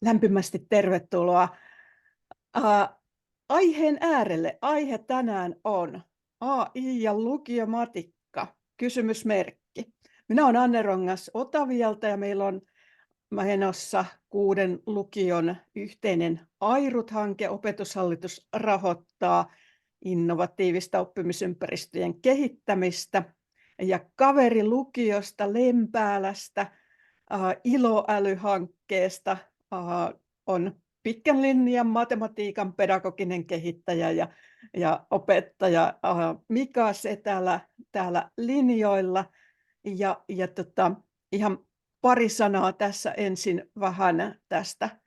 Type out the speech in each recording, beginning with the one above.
lämpimästi tervetuloa aiheen äärelle. Aihe tänään on AI ja lukiomatikka, kysymysmerkki. Minä olen Anne Rongas Otavialta ja meillä on menossa 6 lukion yhteinen AIRUT-hanke. Opetushallitus rahoittaa innovatiivista oppimisympäristöjen kehittämistä. Ja kaveri lukiosta Lempäälästä ILO-äly-hankkeesta on pitkän linjan matematiikan pedagoginen kehittäjä ja opettaja Mika Setälä täällä linjoilla. Ihan pari sanaa tässä ensin vähän tästä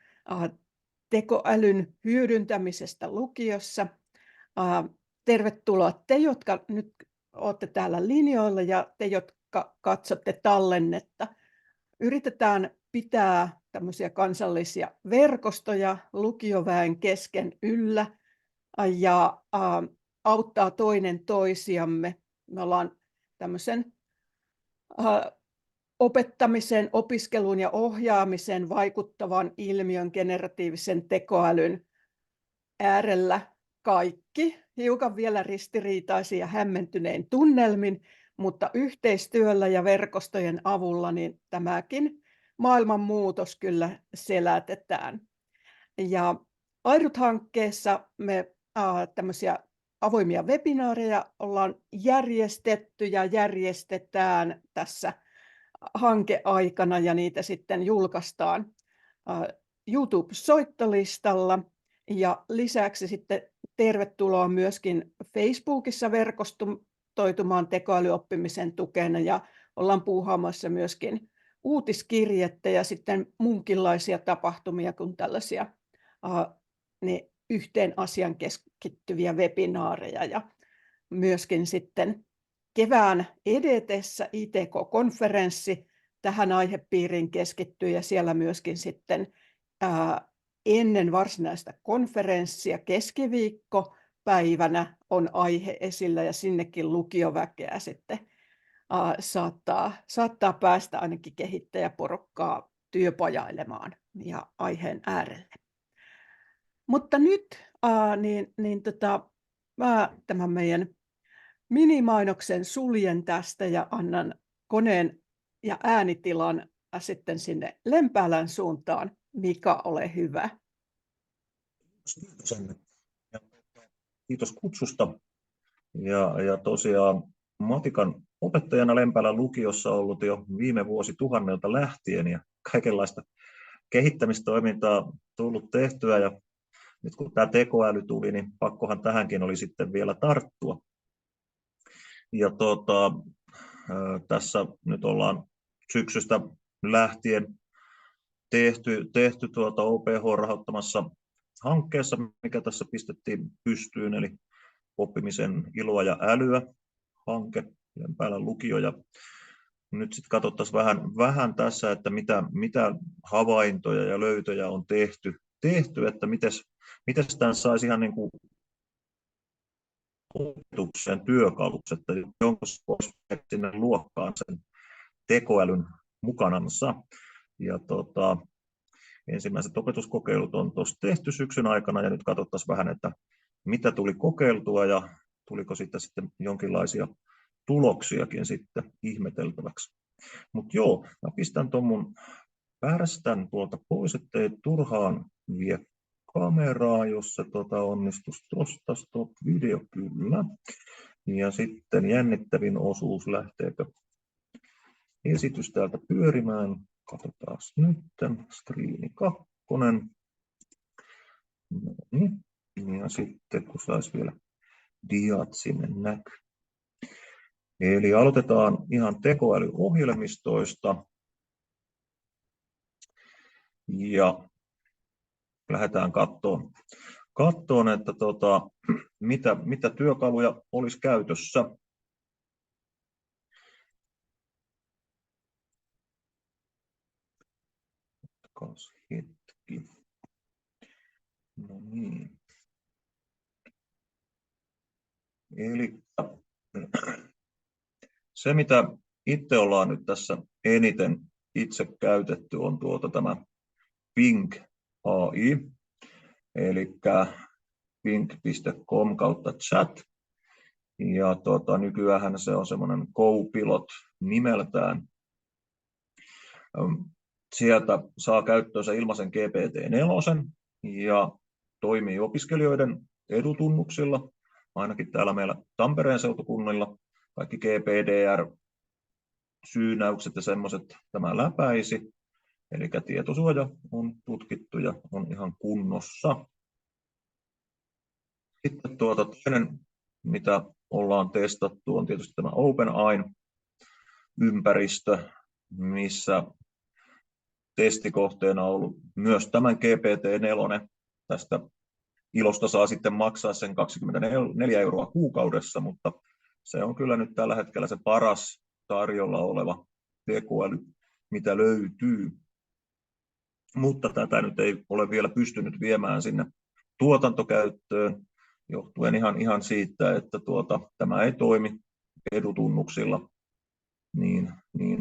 tekoälyn hyödyntämisestä lukiossa. Tervetuloa te, jotka nyt olette täällä linjoilla ja te, jotka katsotte tallennetta. Yritetään pitää tämmöisiä kansallisia verkostoja lukioväen kesken yllä ja auttaa toinen toisiamme. Me ollaan tämmöisen opettamisen, opiskelun ja ohjaamisen vaikuttavan ilmiön generatiivisen tekoälyn äärellä kaikki hiukan vielä ristiriitaisia ja hämmentynein tunnelmin, mutta yhteistyöllä ja verkostojen avulla niin tämäkin maailman muutos kyllä selätetään. Ja AIRUT-hankkeessa me tämmöisiä avoimia webinaareja ollaan järjestetty ja järjestetään tässä hankeaikana ja niitä sitten julkaistaan YouTube-soittolistalla. Ja lisäksi sitten tervetuloa myöskin Facebookissa verkostoitumaan tekoälyoppimisen tukena ja ollaan puuhaamassa myöskin uutiskirjettä ja sitten muunkinlaisia tapahtumia kuin tällaisia ne yhteen asian keskittyviä webinaareja ja myöskin sitten kevään edetessä ITK-konferenssi tähän aihepiiriin keskittyy ja siellä myöskin sitten ennen varsinaista konferenssia keskiviikkopäivänä on aihe esillä ja sinnekin lukioväkeä sitten saattaa päästä ainakin kehittäjäporukkaa työpajailemaan ja aiheen äärelle. Mutta nyt mä tämän meidän minimainoksen suljen tästä ja annan koneen ja äänitilan sitten sinne Lempäälän suuntaan. Mika, ole hyvä. Kiitos, Anne. Ja kiitos kutsusta. Ja tosiaan matikan opettajana Lempäälän lukiossa ollut jo viime vuosituhannelta lähtien ja kaikenlaista kehittämistoimintaa tullut tehtyä. Ja nyt kun tämä tekoäly tuli, niin pakkohan tähänkin oli sitten vielä tarttua. Ja tässä nyt ollaan syksystä lähtien tehty OPH-rahoittamassa hankkeessa, mikä tässä pistettiin pystyyn, eli oppimisen iloa ja älyä hanke, Lempäälän lukio. Ja nyt sitten katsottaisiin vähän tässä, että mitä havaintoja ja löytöjä on tehty että miten tämän saisi ihan niin kuin opetuksen työkaluksi, että jonkun voisi sinne luokkaan sen tekoälyn mukanansa. Ja ensimmäiset opetuskokeilut on tuossa tehty syksyn aikana ja nyt katsottaisiin vähän, että mitä tuli kokeiltua ja tuliko sitten jonkinlaisia tuloksiakin sitten ihmeteltäväksi. Mutta joo, mä pistän tuon mun pärstän tuolta pois, ettei turhaan vie kameraa, jos se onnistuisi tuosta tuo video kyllä. Ja sitten jännittävin osuus, lähteekö esitys täältä pyörimään. Katsotaan nyt, striimi 2. Ja sitten kun saisi vielä diat sinne näkyy. Eli aloitetaan ihan tekoälyohjelmistoista. Ja lähdetään katsomaan että mitä työkaluja olisi käytössä. Hetki. No niin. Eli se, mitä itse ollaan nyt tässä eniten itse käytetty, on tämä Bing AI, eli pink.com/chat. Ja nykyään se on semmoinen Copilot nimeltään. Sieltä saa käyttöönsä ilmaisen GPT-4 ja toimii opiskelijoiden edutunnuksilla, ainakin täällä meillä Tampereen seutukunnilla. Kaikki GPDR-syynäykset ja semmoiset tämä läpäisi, eli tietosuoja on tutkittu ja on ihan kunnossa. Sitten toinen, mitä ollaan testattu, on tietysti tämä OpenAI-ympäristö, missä testikohteena on ollut myös tämän GPT-4. Tästä ilosta saa sitten maksaa sen 24 € kuukaudessa, mutta se on kyllä nyt tällä hetkellä se paras tarjolla oleva tekoäly, mitä löytyy. Mutta tätä nyt ei ole vielä pystynyt viemään sinne tuotantokäyttöön, johtuen ihan siitä, että tämä ei toimi edutunnuksilla, niin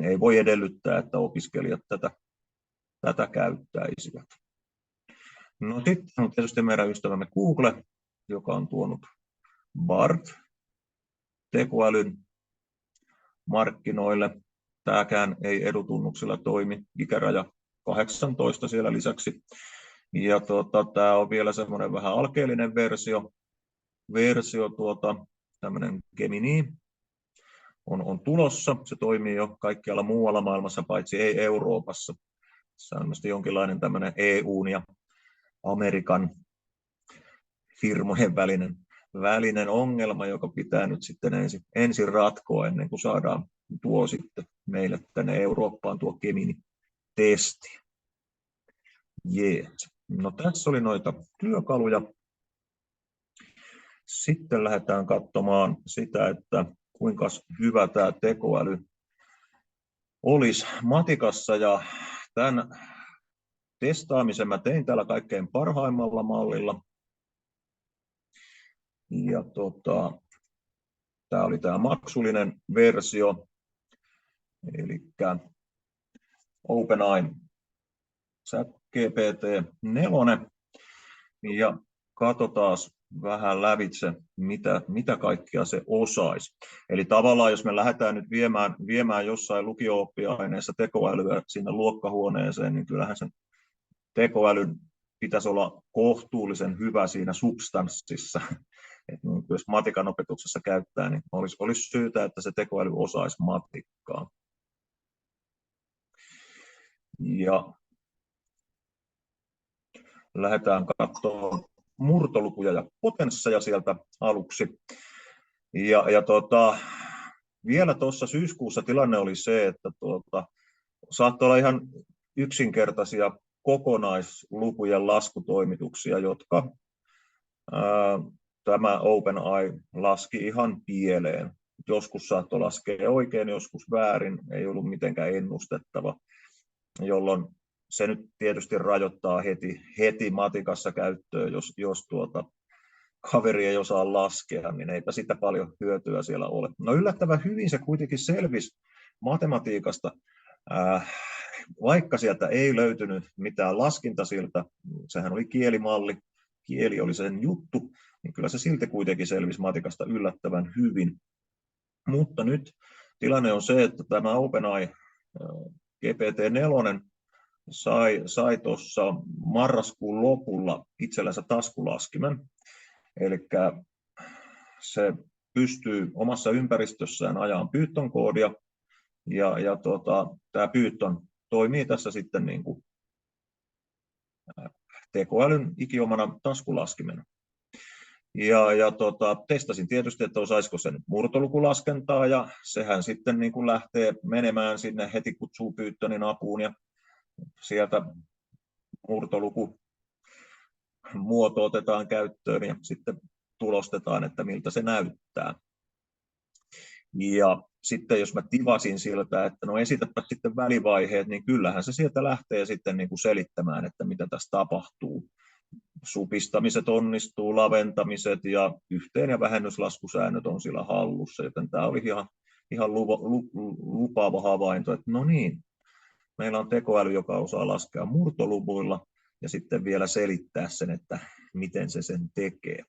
ei voi edellyttää, että opiskelijat tätä käyttäisivät. No sitten on tietysti meidän ystävämme Google, joka on tuonut BART-tekoälyn markkinoille. Tämäkään ei edutunnuksilla toimi, ikäraja 18 siellä lisäksi. Ja tämä on vielä semmoinen vähän alkeellinen versio tämmöinen Gemini on tulossa. Se toimii jo kaikkialla muualla maailmassa, paitsi ei Euroopassa. Se on jonkinlainen tämmöinen EUn ja Amerikan firmojen välinen ongelma, joka pitää nyt sitten ensin ratkoa ennen kuin saadaan tuo sitten meille tänne Eurooppaan tuo Gemini-testi. Jees. No tässä oli noita työkaluja. Sitten lähdetään katsomaan sitä, että kuinka hyvä tämä tekoäly olisi matikassa, ja tämän testaamisen mä tein täällä kaikkein parhaimmalla mallilla. Ja tämä oli tämä maksullinen versio, eli OpenAI GPT-4. Ja katsotaan vähän lävitse, mitä kaikkea se osaisi. Eli tavallaan, jos me lähdetään nyt viemään jossain lukio-oppiaineessa tekoälyä sinne luokkahuoneeseen, niin kyllähän sen tekoälyn pitäisi olla kohtuullisen hyvä siinä substanssissa. Että jos matikan opetuksessa käyttää, niin olisi syytä, että se tekoäly osaisi matikkaa. Ja lähdetään katsomaan murtolukuja ja potensseja sieltä aluksi. Ja vielä tuossa syyskuussa tilanne oli se, että saattoi olla ihan yksinkertaisia kokonaislukujen laskutoimituksia, jotka tämä OpenAI laski ihan pieleen. Joskus saattoi laskea oikein, joskus väärin, ei ollut mitenkään ennustettava, jolloin se nyt tietysti rajoittaa heti matikassa käyttöön, jos kaveri ei osaa laskea, niin eipä sitä paljon hyötyä siellä ole. No yllättävän hyvin se kuitenkin selvisi matematiikasta, vaikka sieltä ei löytynyt mitään laskintasilta, sehän oli kielimalli, kieli oli sen juttu, niin kyllä se silti kuitenkin selvisi matikasta yllättävän hyvin. Mutta nyt tilanne on se, että tämä OpenAI GPT-4 sai tuossa marraskuun lopulla itsellänsä taskulaskimen, eli se pystyy omassa ympäristössään ajamaan Python-koodia, ja tämä Python toimii tässä sitten niin kuin tekoälyn ikiomana taskulaskimena. Ja testasin tietysti, että osaisiko sen murtolukulaskentaa, ja sehän sitten niin kuin lähtee menemään sinne heti kutsuu Pythonin apuun, ja sieltä murtoluku muoto otetaan käyttöön ja sitten tulostetaan, että miltä se näyttää. Ja sitten jos mä tivasin siltä, että no esitäpä sitten välivaiheet, niin kyllähän se sieltä lähtee sitten niin kuin selittämään, että mitä tässä tapahtuu. Supistamiset onnistuu, laventamiset ja yhteen- ja vähennyslaskusäännöt on sillä hallussa, joten tämä oli ihan lupaava havainto, että no niin, meillä on tekoäly, joka osaa laskea murtoluvuilla, ja sitten vielä selittää sen, että miten se sen tekee.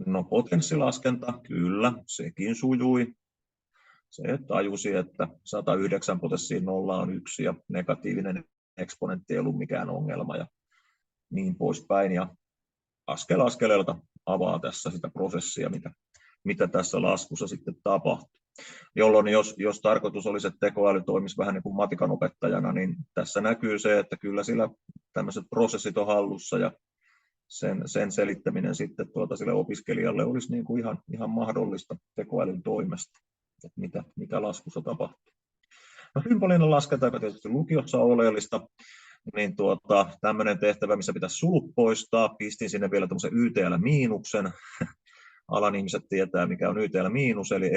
No potenssilaskenta, kyllä, sekin sujui. Se tajusi, että 109 potenssiin 0 on 1 ja negatiivinen eksponentti ei ollut mikään ongelma ja niin poispäin. Ja askel askeleelta avaa tässä sitä prosessia, mitä tässä laskussa sitten tapahtuu. Jolloin jos tarkoitus olisi, että tekoäly toimisi vähän niin kuin matikan opettajana, niin tässä näkyy se, että kyllä sillä tämmöiset prosessit on hallussa ja sen selittäminen sitten sille opiskelijalle olisi niin kuin ihan mahdollista tekoälyn toimesta, että mitä laskussa tapahtuu. No, symbolinen laskenta, joka tietysti lukiossa on oleellista, niin tämmöinen tehtävä, missä pitäisi sulut poistaa, pistin sinne vielä tämmöisen YTL-miinuksen. Alan ihmiset tietää, mikä on YTL-miinus, eli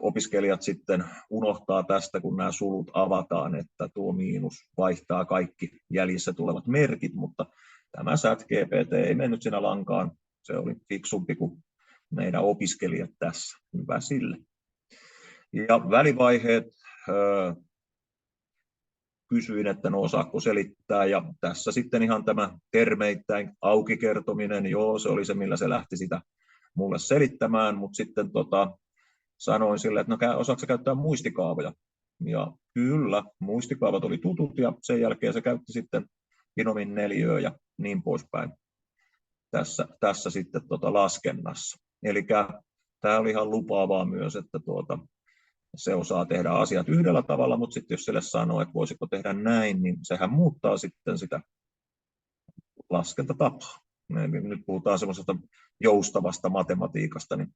opiskelijat sitten unohtaa tästä, kun nämä sulut avataan, että tuo miinus vaihtaa kaikki jäljessä tulevat merkit, mutta tämä ChatGPT ei mennyt siinä lankaan. Se oli fiksumpi kuin meidän opiskelijat tässä. Hyvä sille. Ja välivaiheet, kysyin, että no osaako selittää, ja tässä sitten ihan tämä termeittäin auki kertominen, joo, se oli se, millä se lähti sitä mulle selittämään, mutta sitten sanoin sille, että no osaatko käyttää muistikaavoja, ja kyllä, muistikaavat oli tutut, ja sen jälkeen se käytti sitten binomin neliöä ja niin poispäin tässä sitten laskennassa. Eli tämä oli ihan lupaavaa myös, että se osaa tehdä asiat yhdellä tavalla, mutta sitten jos sille sanoo, että voisiko tehdä näin, niin sehän muuttaa sitten sitä laskentatapaa. Nyt puhutaan semmoisesta joustavasta matematiikasta, niin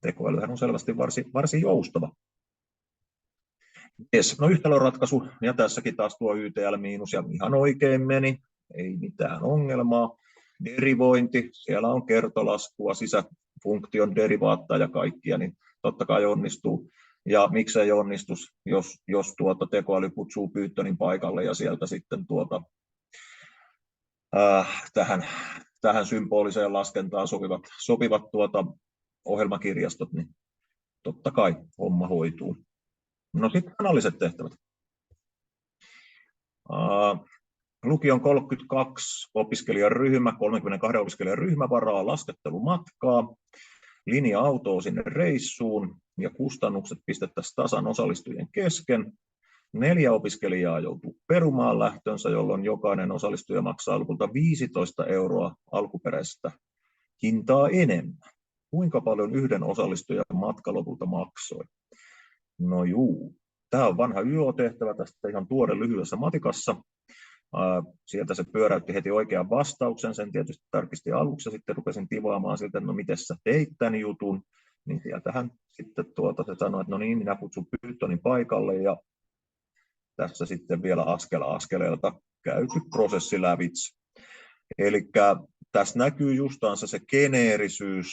tekoälyhän on selvästi varsin joustava. Yes. No, yhtälöratkaisu, ja tässäkin taas tuo YTL- ja ihan oikein meni, ei mitään ongelmaa. Derivointi, siellä on kertolaskua, sisäfunktion derivaattaa ja kaikkia, niin totta kai onnistuu. Ja miksei onnistus, jos tekoäly kutsuu Pythonin paikalle ja sieltä sitten tähän symboliseen laskentaan sopivat ohjelmakirjastot, niin totta kai homma hoituu. No sitten analyset tehtävät. Lukion 32 opiskelijaryhmä, 32 opiskelijan ryhmä varaa laskettelumatkaa. Linja-autoa sinne reissuun ja kustannukset pistettäisiin tasan osallistujien kesken. 4 opiskelijaa joutuu perumaan lähtönsä, jolloin jokainen osallistuja maksaa lopulta 15 € alkuperäistä hintaa enemmän. Kuinka paljon yhden osallistujan matka lopulta maksoi? No juu, tämä on vanha YO-tehtävä tästä ihan tuore lyhyessä matikassa. Sieltä se pyöräytti heti oikean vastauksen, sen tietysti tarkisti aluksi ja sitten rupesin tivaamaan siltä, että no miten sä teit tämän jutun, niin sieltähän sitten se sanoi, että no niin, minä kutsun Pythonin paikalle ja tässä sitten vielä askel askeleelta käyty prosessi lävitse. Eli tässä näkyy justaansa se geneerisyys,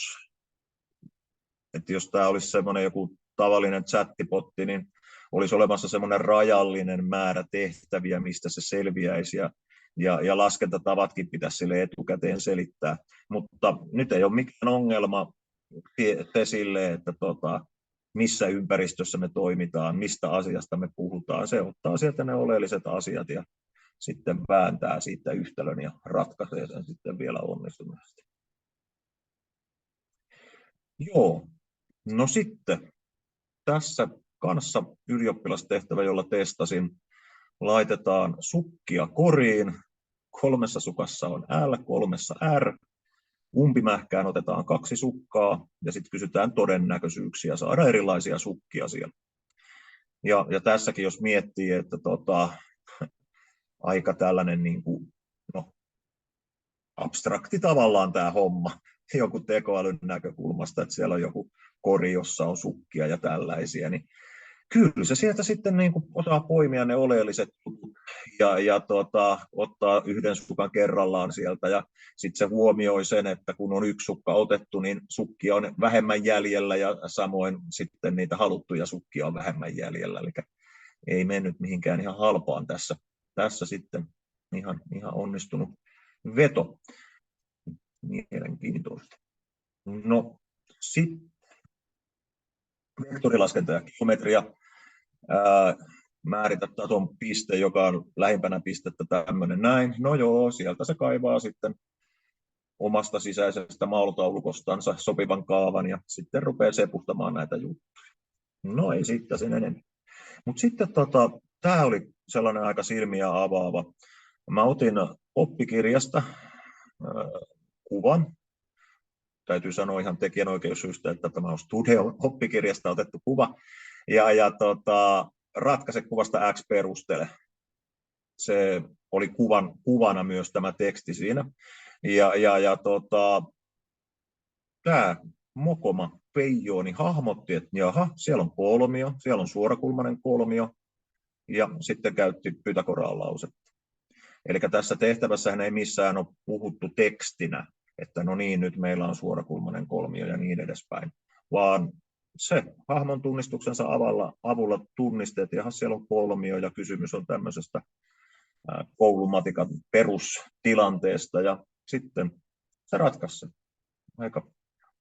että jos tämä olisi semmoinen joku tavallinen chattipotti, niin olisi olemassa semmoinen rajallinen määrä tehtäviä, mistä se selviäisi, ja laskentatavatkin pitäisi sille etukäteen selittää. Mutta nyt ei ole mikään ongelma sille, että missä ympäristössä me toimitaan, mistä asiasta me puhutaan. Se ottaa sieltä ne oleelliset asiat ja sitten vääntää siitä yhtälön ja ratkaisee sen sitten vielä onnistuneesti. Joo, no sitten tässä kanssa ylioppilastehtävä, jolla testasin, laitetaan sukkia koriin. 3 sukassa on L, 3 R. Umpimähkään otetaan 2 sukkaa ja sitten kysytään todennäköisyyksiä, saada erilaisia sukkia siellä. Ja tässäkin jos miettii, että aika tällainen niin kuin, abstrakti tavallaan tämä homma, joku tekoälyn näkökulmasta, että siellä on joku kori, jossa on sukkia ja tällaisia, niin kyllä se sieltä sitten niin kuin osaa poimia ne oleelliset ja ottaa yhden sukan kerrallaan sieltä ja sitten se huomioi sen, että kun on 1 sukka otettu, niin sukkia on vähemmän jäljellä ja samoin sitten niitä haluttuja sukkia on vähemmän jäljellä, eli ei mennyt mihinkään ihan halpaan tässä sitten ihan onnistunut veto. Mielenkiintoista. No sitten vektorilaskenta ja geometria. määritä tason piste, joka on lähimpänä pistettä tämmöinen näin. No joo, sieltä se kaivaa sitten omasta sisäisestä maalitaulukostansa sopivan kaavan ja sitten rupeaa sepuhtamaan näitä juttuja. No ei siitä sen enemmän. Mutta sitten tämä oli sellainen aika silmiä avaava. Mä otin oppikirjasta kuvan. Täytyy sanoa ihan tekijänoikeussyistä, että tämä on Studio-oppikirjasta otettu kuva. Ja ratkaise kuvasta X perustele. Se oli kuvana myös tämä teksti siinä. Tämä mokoma Peijoni hahmotti, että jaha, siellä on kolmio, siellä on suorakulmainen kolmio, ja sitten käytti Pythagoran lausetta. Eli tässä tehtävässähän ei missään ole puhuttu tekstinä, että no niin, nyt meillä on suorakulmainen kolmio ja niin edespäin, vaan se hahmon tunnistuksensa avulla tunnisti, että jaha, siellä on kolmio ja kysymys on tämmöisestä koulumatikan perustilanteesta ja sitten se ratkaisi sen.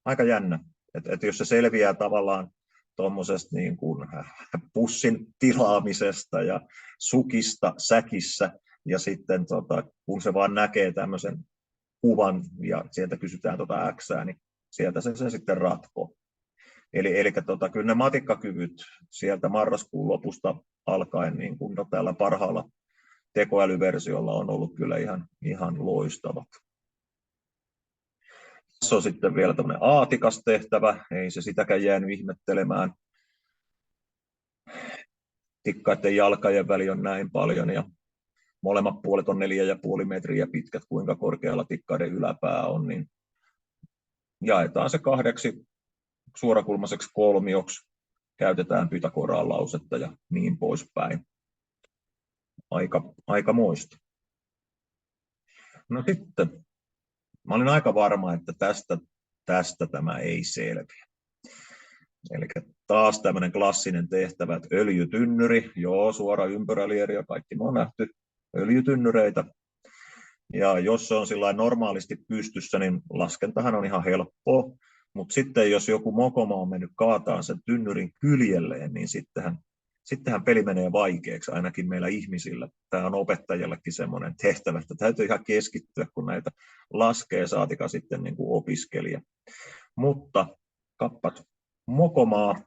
Aika jännä, että jos se selviää tavallaan tuommoisesta niin kuin pussin tilaamisesta ja sukista säkissä ja sitten kun se vaan näkee tämmöisen kuvan ja sieltä kysytään Xää, niin sieltä se sitten ratkoo. Eli kyllä ne matikkakyvyt sieltä marraskuun lopusta alkaen niin kuin tällä parhaalla tekoälyversiolla on ollut kyllä ihan loistavat. Tässä on sitten vielä tämmöinen aatikas tehtävä, ei se sitäkään jäänyt ihmettelemään. Tikkaiden jalkojen väli on näin paljon ja molemmat puolet on 4,5 metriä pitkät, kuinka korkealla tikkaiden yläpää on, niin jaetaan se 2 suorakulmaiseksi kolmioksi, käytetään Pythagoran lausetta ja niin poispäin. Aika moista. No sitten, mä olin aika varma, että tästä tämä ei selviä. Eli taas tämmöinen klassinen tehtävä, että öljytynnyri, joo, suora ympyrälieri ja kaikki me on nähty öljytynnyreitä. Ja jos se on sillain normaalisti pystyssä, niin laskentahan on ihan helppoa. Mutta sitten jos joku mokoma on mennyt kaataan sen tynnyrin kyljelleen, niin sittenhän peli menee vaikeaksi, ainakin meillä ihmisillä. Tämä on opettajallekin semmoinen tehtävä, että täytyy ihan keskittyä, kun näitä laskee, saatika sitten niin kuin opiskelija. Mutta kappas mokomaa,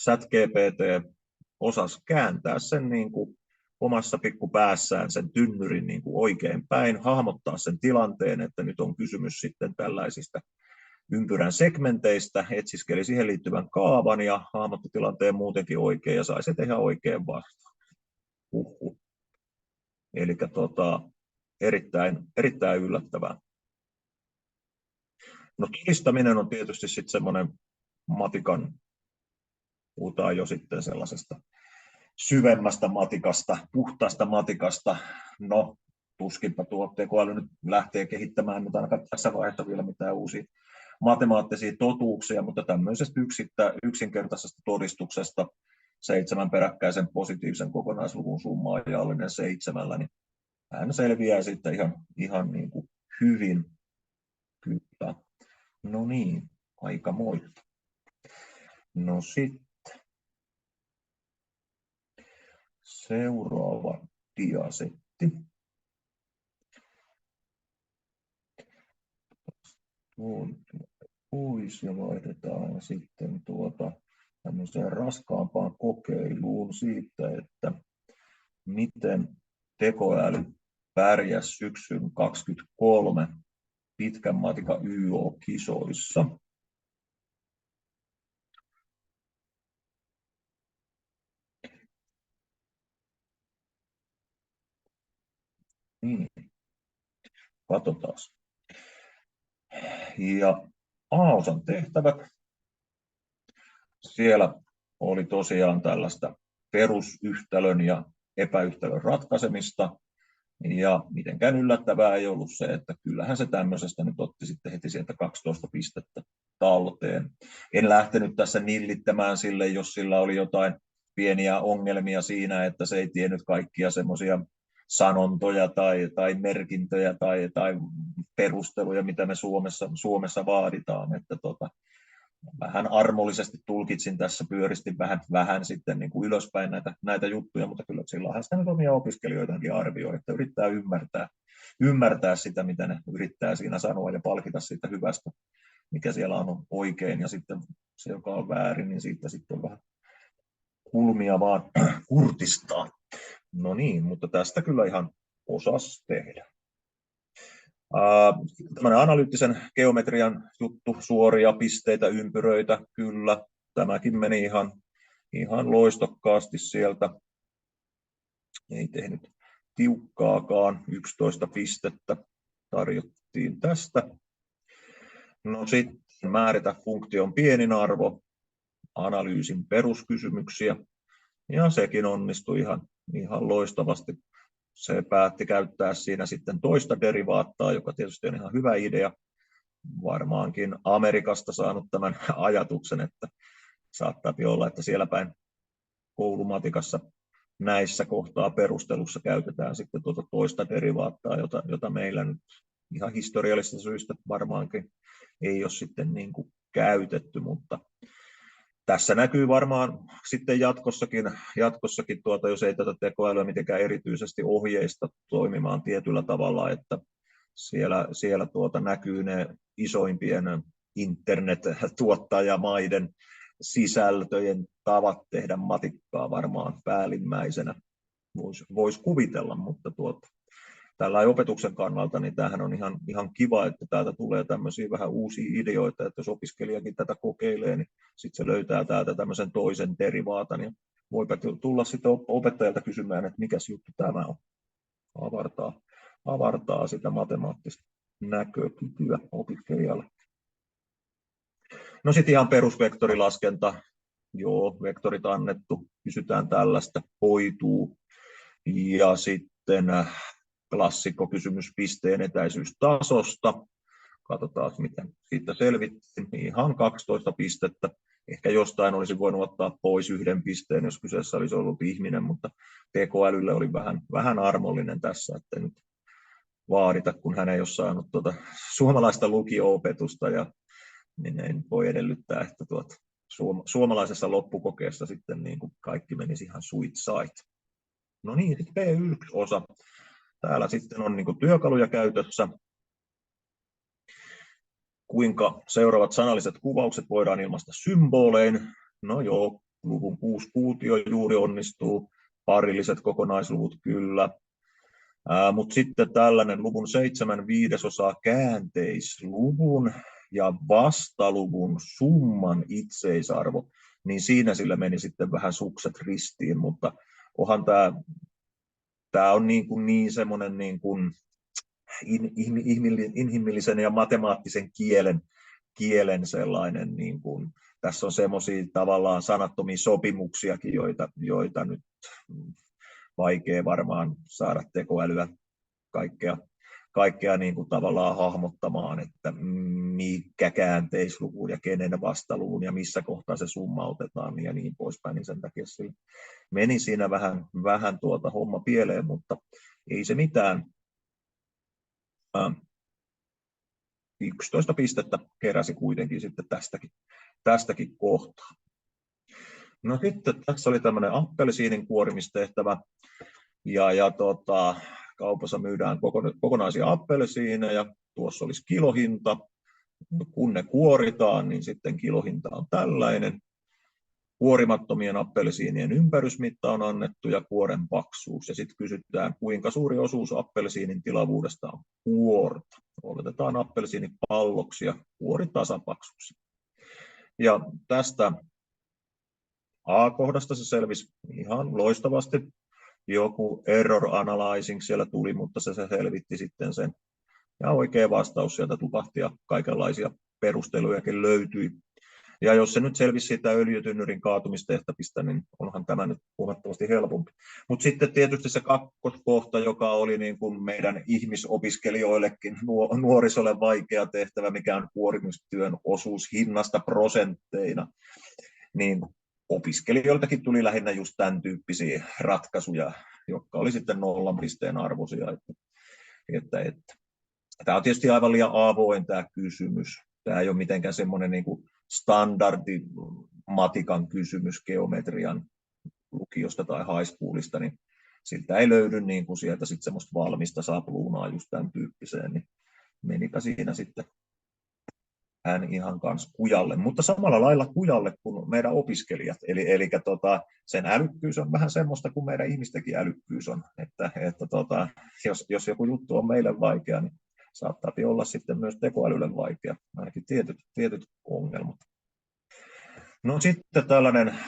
ChatGPT osasi kääntää sen niin kuin omassa pikkupäässään sen tynnyrin niin kuin oikein päin, hahmottaa sen tilanteen, että nyt on kysymys sitten tällaisista ympyrän segmenteistä, etsiskeli siihen liittyvän kaavan ja hahmotti tilanteen muutenkin oikein ja sai se tehdä oikein vastaan. Eli erittäin yllättävää. No todistaminen on tietysti sitten semmoinen matikan, puhutaan jo sitten sellaisesta syvemmästä matikasta, puhtaasta matikasta. No tuskinpa tuo tekoäly nyt lähtee kehittämään nyt ainakaan tässä vaiheessa vielä mitään uusia matemaattisia totuuksia, mutta tämmöisestä yksinkertaisesta todistuksesta 7 peräkkäisen positiivisen kokonaisluvun summaa jaollinen 7, niin hän selviää sitten ihan niin kuin hyvin. Kyllä. No niin, aikamoista. No sitten seuraava diasetti. Pois ja vaihdetaan sitten tämmöiseen raskaampaan kokeiluun siitä, että miten tekoäly pärjäsi syksyn 2023 pitkän matikan YO-kisoissa. Niin. Katsotaan. Ja A-osan tehtävät. Siellä oli tosiaan tällaista perusyhtälön ja epäyhtälön ratkaisemista. Ja mitenkään yllättävää ei ollut se, että kyllähän se tämmöisestä nyt otti sitten heti sieltä 12 pistettä talteen. En lähtenyt tässä nillittämään sille, jos sillä oli jotain pieniä ongelmia siinä, että se ei tiennyt kaikkia semmoisia sanontoja tai merkintöjä tai perusteluja, mitä me Suomessa vaaditaan. Että vähän armollisesti tulkitsin tässä, pyöristin vähän sitten niin kuin ylöspäin näitä juttuja, mutta kyllä silloinhan sitä nyt omia opiskelijoitakin arvioi, että yrittää ymmärtää sitä, mitä ne yrittää siinä sanoa ja palkita siitä hyvästä, mikä siellä on oikein, ja sitten se, joka on väärin, niin siitä sitten on vähän kulmia vaan kurtistaa. No niin, mutta tästä kyllä ihan osas tehdä. Tällainen analyyttisen geometrian juttu, suoria pisteitä, ympyröitä, kyllä. Tämäkin meni ihan loistokkaasti sieltä. Ei tehnyt tiukkaakaan, 11 pistettä tarjottiin tästä. No sitten määritä funktion pienin arvo, analyysin peruskysymyksiä, ja sekin onnistui ihan loistavasti. Se päätti käyttää siinä sitten toista derivaattaa, joka tietysti on ihan hyvä idea. Varmaankin Amerikasta saanut tämän ajatuksen, että saattaa olla, että siellä päin koulumatikassa näissä kohtaa perustelussa käytetään sitten tuota toista derivaattaa, jota meillä nyt ihan historiallisista syistä varmaankin ei ole sitten niin kuin käytetty, mutta tässä näkyy varmaan sitten jatkossakin jos ei tätä tekoälyä mitenkään erityisesti ohjeista toimimaan tietyllä tavalla, että siellä näkyy ne isoimpien internet-tuottajamaiden sisältöjen tavat tehdä matikkaa varmaan päällimmäisenä. Voisi kuvitella, mutta tällä opetuksen kannalta niin tämähän on ihan kiva, että täältä tulee tämmöisiä vähän uusia ideoita, että jos opiskelijakin tätä kokeilee, niin sitten se löytää täältä tämmöisen toisen derivaatan ja voipa tulla sitten opettajalta kysymään, että mikäs juttu tämä on. Avartaa sitä matemaattista näkökykyä opiskelijalle. No sitten ihan perusvektorilaskenta. Joo, vektorit annettu, kysytään tällaista, hoituu. Ja sitten klassikkokysymys pisteen etäisyystasosta. Katsotaan, miten siitä selvittiin. Ihan 12 pistettä. Ehkä jostain olisi voinut ottaa pois 1 pisteen, jos kyseessä olisi ollut ihminen, mutta tekoälylle oli vähän armollinen tässä, että nyt vaadita, kun hän ei ole saanut suomalaista lukio-opetusta, niin ei voi edellyttää, että suomalaisessa loppukokeessa sitten niin kuin kaikki menisi ihan sweet side. No niin, sitten P1-osa. Täällä sitten on niin kuin työkaluja käytössä. Kuinka seuraavat sanalliset kuvaukset voidaan ilmaista symbolein? No joo, luvun 6 kuutio juuri onnistuu. Parilliset kokonaisluvut kyllä. Mutta sitten tällainen luvun 7/5 käänteisluvun ja vastaluvun summan itseisarvo, niin siinä sillä meni sitten vähän sukset ristiin, mutta onhan tämä on niin semmoinen niin kuin inhimillisen ja matemaattisen kielen sellainen, niin kuin, tässä on semmoisia tavallaan sanattomia sopimuksiakin, joita nyt vaikea varmaan saada tekoälyä kaikkea niin kuin tavallaan hahmottamaan, että mikä käänteisluku ja kenen vastaluvun ja missä kohtaa se summa otetaan ja niin poispäin, niin sen takia sillä meni siinä vähän homma pieleen, mutta ei se mitään. 11 pistettä keräsi kuitenkin sitten tästäkin kohtaa. No sitten tässä oli tämmöinen appelsiinin kuorimistehtävä ja kaupassa myydään kokonaisia appelsiineja, tuossa olisi kilohinta. Kun ne kuoritaan, niin sitten kilohinta on tällainen. Kuorimattomien appelsiinien ympärysmitta on annettu ja kuoren paksuus. Ja sitten kysytään, kuinka suuri osuus appelsiinin tilavuudesta on kuorta. Oletetaan appelsiinipalloksi ja kuori tasapaksuksi. Ja tästä A-kohdasta se selvisi ihan loistavasti. Joku error analyzing siellä tuli, mutta se selvitti sitten sen. Ja oikea vastaus sieltä tupahti ja kaikenlaisia perustelujakin löytyi. Ja jos se nyt selvisi siitä öljytynnyrin kaatumistehtävistä, niin onhan tämä nyt huomattavasti helpompi. Mutta sitten tietysti se kakkoskohta, joka oli niin kuin meidän ihmisopiskelijoillekin nuorisolle vaikea tehtävä, mikä on kuorimistyön osuus hinnasta prosentteina, niin opiskelijoiltakin tuli lähinnä just tämän tyyppisiä ratkaisuja, jotka oli sitten 0 pisteen arvoisia. Tämä on tietysti aivan liian avoin tämä kysymys. Tämä ei ole mitenkään semmoinen niin kuin standardimatikan kysymys geometrian lukiosta tai high schoolista, niin siltä ei löydy niin kuin sieltä sitten semmoista valmista sabluunaa just tämän tyyppiseen, niin menipä siinä sitten hän ihan kanssa kujalle, mutta samalla lailla kujalle kuin meidän opiskelijat. Eli sen älykkyys on vähän semmoista kuin meidän ihmistenkin älykkyys on, että jos joku juttu on meille vaikea, niin saattaa olla sitten myös tekoälylle vaikea, ainakin tietyt ongelmat. No sitten tällainen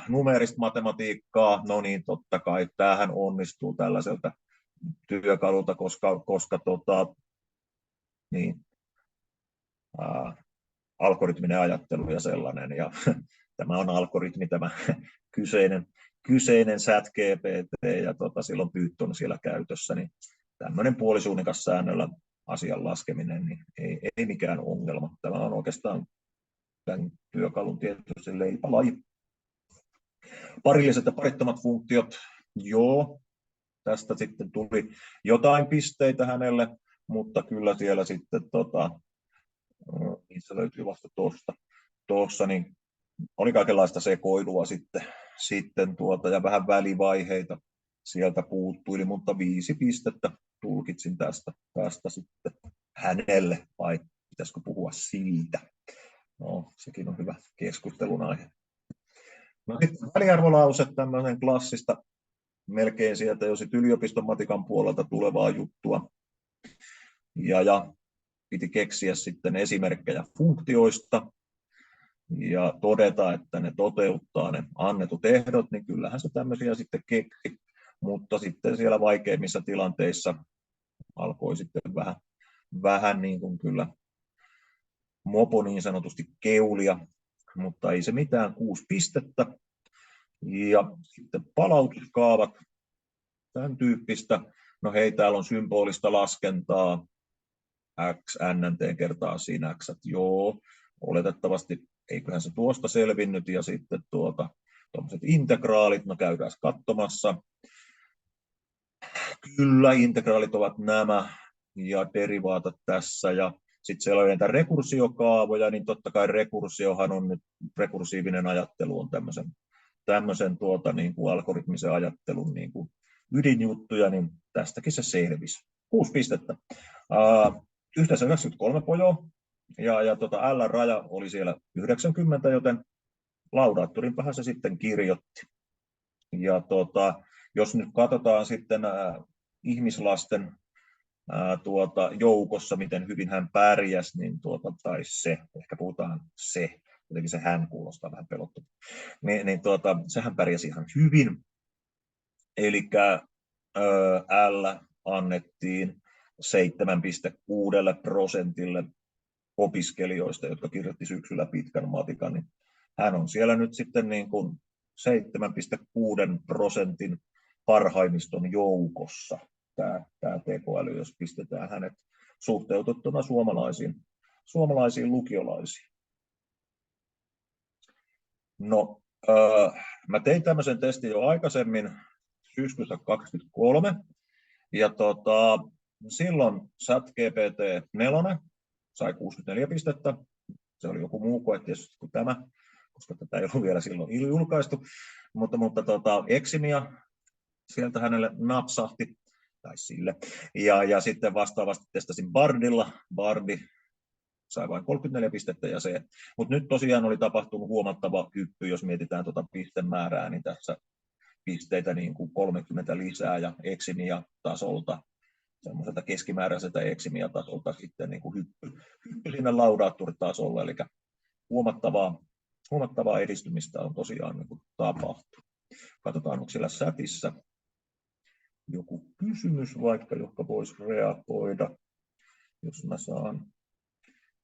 numeerista matematiikkaa, no niin totta kai tämähän onnistuu tällaiselta työkalulta, koska algoritminen ajattelu ja sellainen, ja tämä on algoritmi, tämä kyseinen ChatGPT, ja silloin Python siellä käytössä, niin tämmöinen puolisuunnikas säännöllä asian laskeminen, niin ei mikään ongelma. Tämä on oikeastaan tämän työkalun tietysti leipälaji. Parilliset ja parittomat funktiot, joo, tästä sitten tuli jotain pisteitä hänelle, mutta kyllä siellä sitten niissä löytyy vasta tuossa, niin oli kaikenlaista sekoilua sitten ja vähän välivaiheita sieltä puuttui, mutta 5 pistettä tulkitsin tästä sitten hänelle, vai pitäisikö puhua siitä? No, sekin on hyvä keskustelun aihe. No sitten väliarvolause, tämmöinen klassista, melkein sieltä jo sit yliopiston matikan puolelta tulevaa juttua. Ja piti keksiä sitten esimerkkejä funktioista ja todeta, että ne toteuttaa ne annetut ehdot, niin kyllähän se tämmöisiä sitten keksi, mutta sitten siellä vaikeimmissa tilanteissa alkoi sitten vähän niin kuin kyllä mopo niin sanotusti keulia, mutta ei se mitään, 6 pistettä. Ja sitten palautuskaavat, tämän tyyppistä. No hei, täällä on symbolista laskentaa, x, nnt kertaa siinä x, joo, oletettavasti eiköhän se tuosta selvinnyt, ja sitten tuommoiset integraalit, no käydään katsomassa. Kyllä, integraalit ovat nämä, ja derivaatat tässä, ja sitten siellä on näitä rekursiokaavoja, niin totta kai rekursiohan on nyt, rekursiivinen ajattelu on tämmöisen niin kuin algoritmisen ajattelun niin kuin ydinjuttuja, niin tästäkin se selvisi. 6 pistettä. Yhteensä 93 pojoa, ja L-raja oli siellä 90, joten laudaattorinpähän se sitten kirjoitti. Ja jos nyt katsotaan sitten ihmislasten joukossa, miten hyvin hän pärjäsi, niin tai se, ehkä puhutaan se, jotenkin se hän kuulostaa vähän pelottavalta, niin sehän pärjäsi ihan hyvin. Eli L annettiin 7,6% opiskelijoista, jotka kirjoitti syksyllä pitkän matikan, niin hän on siellä nyt sitten niin kuin 7,6% parhaimiston joukossa, tämä tekoäly, jos pistetään hänet suhteutettuna suomalaisiin lukiolaisiin. No, mä tein tämmöisen testin jo aikaisemmin syyskuussa 2023, ja silloin ChatGPT 4 sai 64 pistettä. Se oli joku muu koe tietysti kuin tämä, koska tätä ei ollut vielä silloin julkaistu, mutta Eximia sieltä hänelle napsahti, tai sille, ja sitten vastaavasti testasin Bardilla. Bardi sai vain 34 pistettä, mutta nyt tosiaan oli tapahtunut huomattava hyppy, jos mietitään pistemäärää, niin tässä pisteitä niin kuin 30 lisää, ja Eximia-tasolta, semmoiselta keskimääräiseltä Eximia-tasolta sitten niin kuin hyppy sinne laudaattoritasolle, eli huomattavaa edistymistä on tosiaan niin kuin tapahtunut. Katsotaan, onko siellä chatissa joku kysymys vaikka, joka voisi reagoida, jos mä saan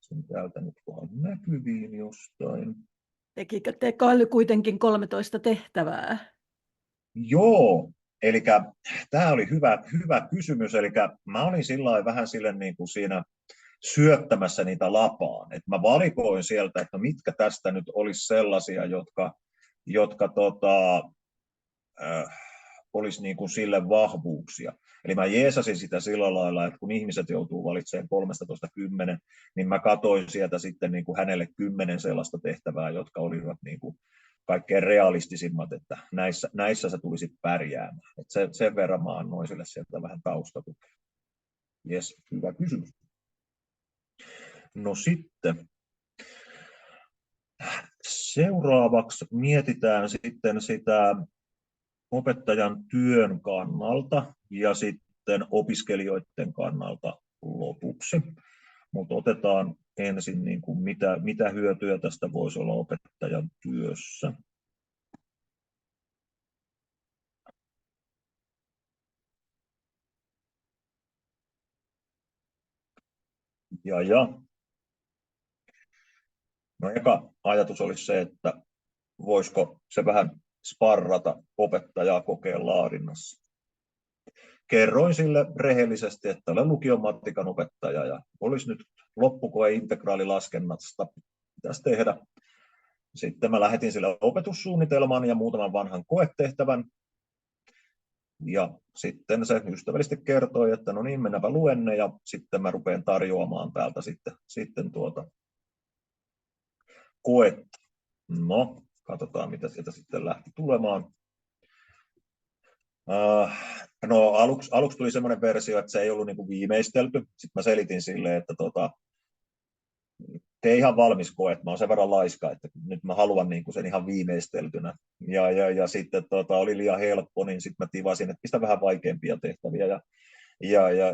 sen täältä nyt vaan näkyviin jostain. Tekikö tekoäly kuitenkin 13 tehtävää? Joo, eli tämä oli hyvä kysymys, eli mä olin sillä vähän sille niin kuin siinä syöttämässä niitä lapaan, että mä valikoin sieltä, että mitkä tästä nyt olisi sellaisia, jotka olisi niin kuin sille vahvuuksia. Eli mä jeesasin sitä sillä lailla, että kun ihmiset joutuu valitsemaan 13-10, niin mä katoin sieltä sitten niin kuin hänelle 10 sellaista tehtävää, jotka olivat niin kuin kaikkein realistisimmat, että näissä sä tulisit pärjäämään. Et sen verran mä annoin sille sieltä vähän taustatukea. Jes, hyvä kysymys. No sitten seuraavaksi mietitään sitten sitä opettajan työn kannalta ja sitten opiskelijoiden kannalta lopuksi. Mutta otetaan ensin, niin kuin mitä hyötyjä tästä voisi olla opettajan työssä. No eka ajatus olisi se, että voisiko se vähän sparrata opettajaa kokeen laadinnassa. Kerroin sille rehellisesti, että olen lukion matikan opettaja ja olisi nyt loppukoe integraalilaskennasta pitäisi tehdä. Sitten mä lähetin sille opetussuunnitelman ja muutaman vanhan koetehtävän. Ja sitten se ystävällisesti kertoi, että no niin, mennäpä luenne ja sitten mä rupean tarjoamaan täältä sitten koetta. No, katsotaan mitä sieltä sitten lähti tulemaan. No aluksi tuli semmoinen versio, että se ei ollut niin kuin viimeistelty. Sitten mä selitin sille, että tee ihan valmis koe, että mä oon sen verran laiska, että nyt mä haluan niin kuin sen ihan viimeisteltynä. Ja sitten oli liian helppo, niin sitten mä tivasin, että pistä vähän vaikeampia tehtäviä.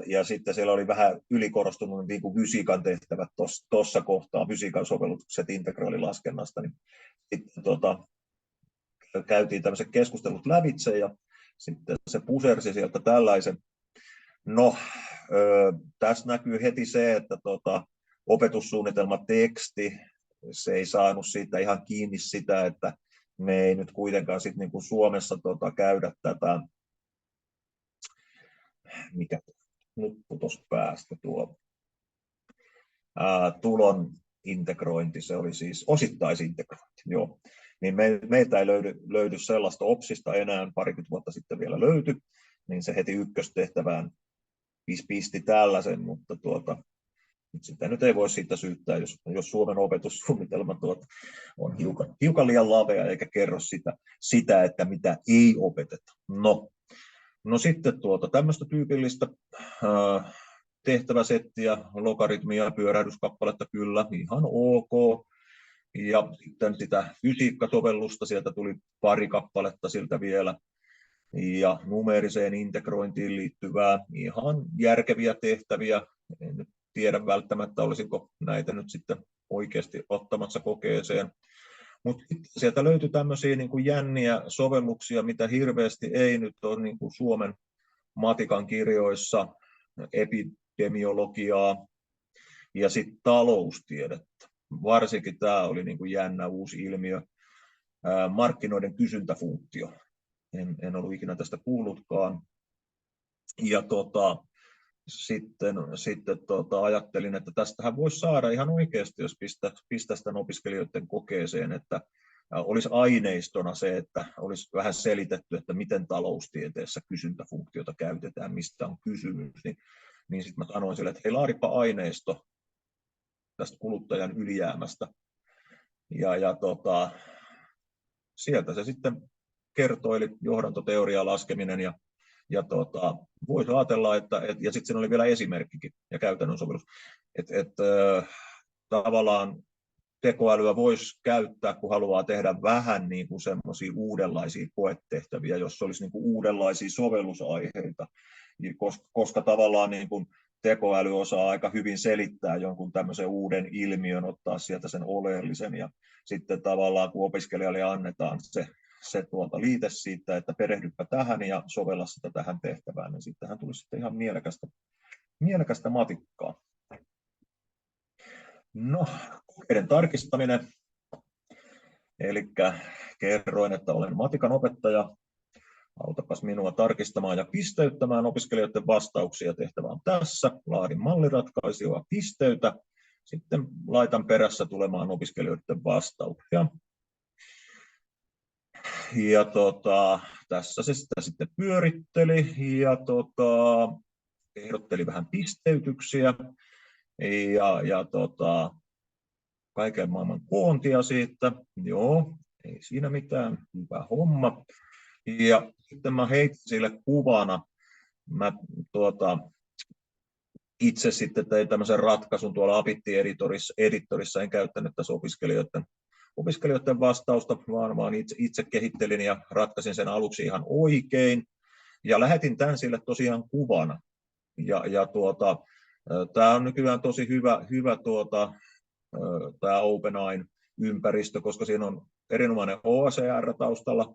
Ja sitten siellä oli vähän ylikorostunut niin kuin fysiikan tehtävät tuossa kohtaa, fysiikan sovellukset integraalilaskennasta. Niin sitten käytiin tämmöiset keskustelut lävitse ja sitten se pusersi sieltä tällaisen. No, tässä näkyy heti se, että opetussuunnitelmateksti, se ei saanut siitä ihan kiinni sitä, että me ei nyt kuitenkaan sit niin kuin Suomessa käydä tätä, mikä nyt putosi päästä tuo tulon integrointi, se oli siis osittaisintegrointi, joo. Niin meiltä ei löydy sellaista OPSista enää, parikymmentä vuotta sitten vielä löytyi, niin se heti ykköstehtävään pisti tällaisen, mutta sitä nyt ei voi siitä syyttää, jos Suomen opetussuunnitelma on hiukan liian lavea eikä kerro sitä, että mitä ei opeteta. No sitten tämmöistä tyypillistä tehtäväsettiä, logaritmia, pyörähdyskappaletta kyllä, ihan ok. Ja sitten sitä fysiikkasovellusta, sieltä tuli pari kappaletta siltä vielä. Ja numeeriseen integrointiin liittyvää ihan järkeviä tehtäviä. En nyt tiedä välttämättä, olisinko näitä nyt sitten oikeasti ottamassa kokeeseen. Mutta sieltä löytyi tämmöisiä niin kuin jänniä sovelluksia, mitä hirveästi ei nyt ole niin kuin Suomen matikan kirjoissa, epidemiologiaa ja sitten taloustiedettä. Varsinkin tämä oli niin kuin jännä uusi ilmiö, markkinoiden kysyntäfunktio. En ollut ikinä tästä kuullutkaan. Ja sitten ajattelin, että tästähän voisi saada ihan oikeasti, jos pistää tämän opiskelijoiden kokeeseen, että olisi aineistona se, että olisi vähän selitetty, että miten taloustieteessä kysyntäfunktiota käytetään, mistä on kysymys. Niin sitten mä sanoin sille, että hei, laadipa aineisto tästä kuluttajan ylijäämästä. Ja sieltä se sitten kertoili johdantoteoriaa laskeminen ja voisi ajatella, ja sitten siinä oli vielä esimerkkikin ja käytännön sovellus, että tavallaan tekoälyä voisi käyttää, kun haluaa tehdä vähän niin kuin semmoisia uudenlaisia koetehtäviä, jos olisi niin kuin uudenlaisia sovellusaiheita, koska tavallaan niin kuin tekoäly osaa aika hyvin selittää jonkun tämmöisen uuden ilmiön, ottaa sieltä sen oleellisen, ja sitten tavallaan kun opiskelijalle annetaan se liite siitä, että perehdypä tähän ja sovella sitä tähän tehtävään, niin sittenhän tulisi sitten ihan mielekästä matikkaa. No, kokeiden tarkistaminen. Eli kerroin, että olen matikan opettaja. Autapas minua tarkistamaan ja pisteyttämään opiskelijoiden vastauksia. Tehtävä on tässä. Laadin malliratkaisua, pisteytä. Sitten laitan perässä tulemaan opiskelijoiden vastauksia. Ja tässä se sitä sitten pyöritteli ja ehdotteli vähän pisteytyksiä ja kaiken maailman koontia siitä. Joo, ei siinä mitään, hyvä homma. Ja sitten mä heitin sille kuvana. Mä itse sitten tein tämmöisen ratkaisun tuolla Apitti-editorissa, en käyttänyt tässä opiskelijoiden vastausta, vaan itse kehittelin ja ratkaisin sen aluksi ihan oikein. Ja lähetin tämän sille tosiaan kuvana. Tämä on nykyään tosi hyvä tämä OpenAI-ympäristö, koska siinä on erinomainen OCR taustalla,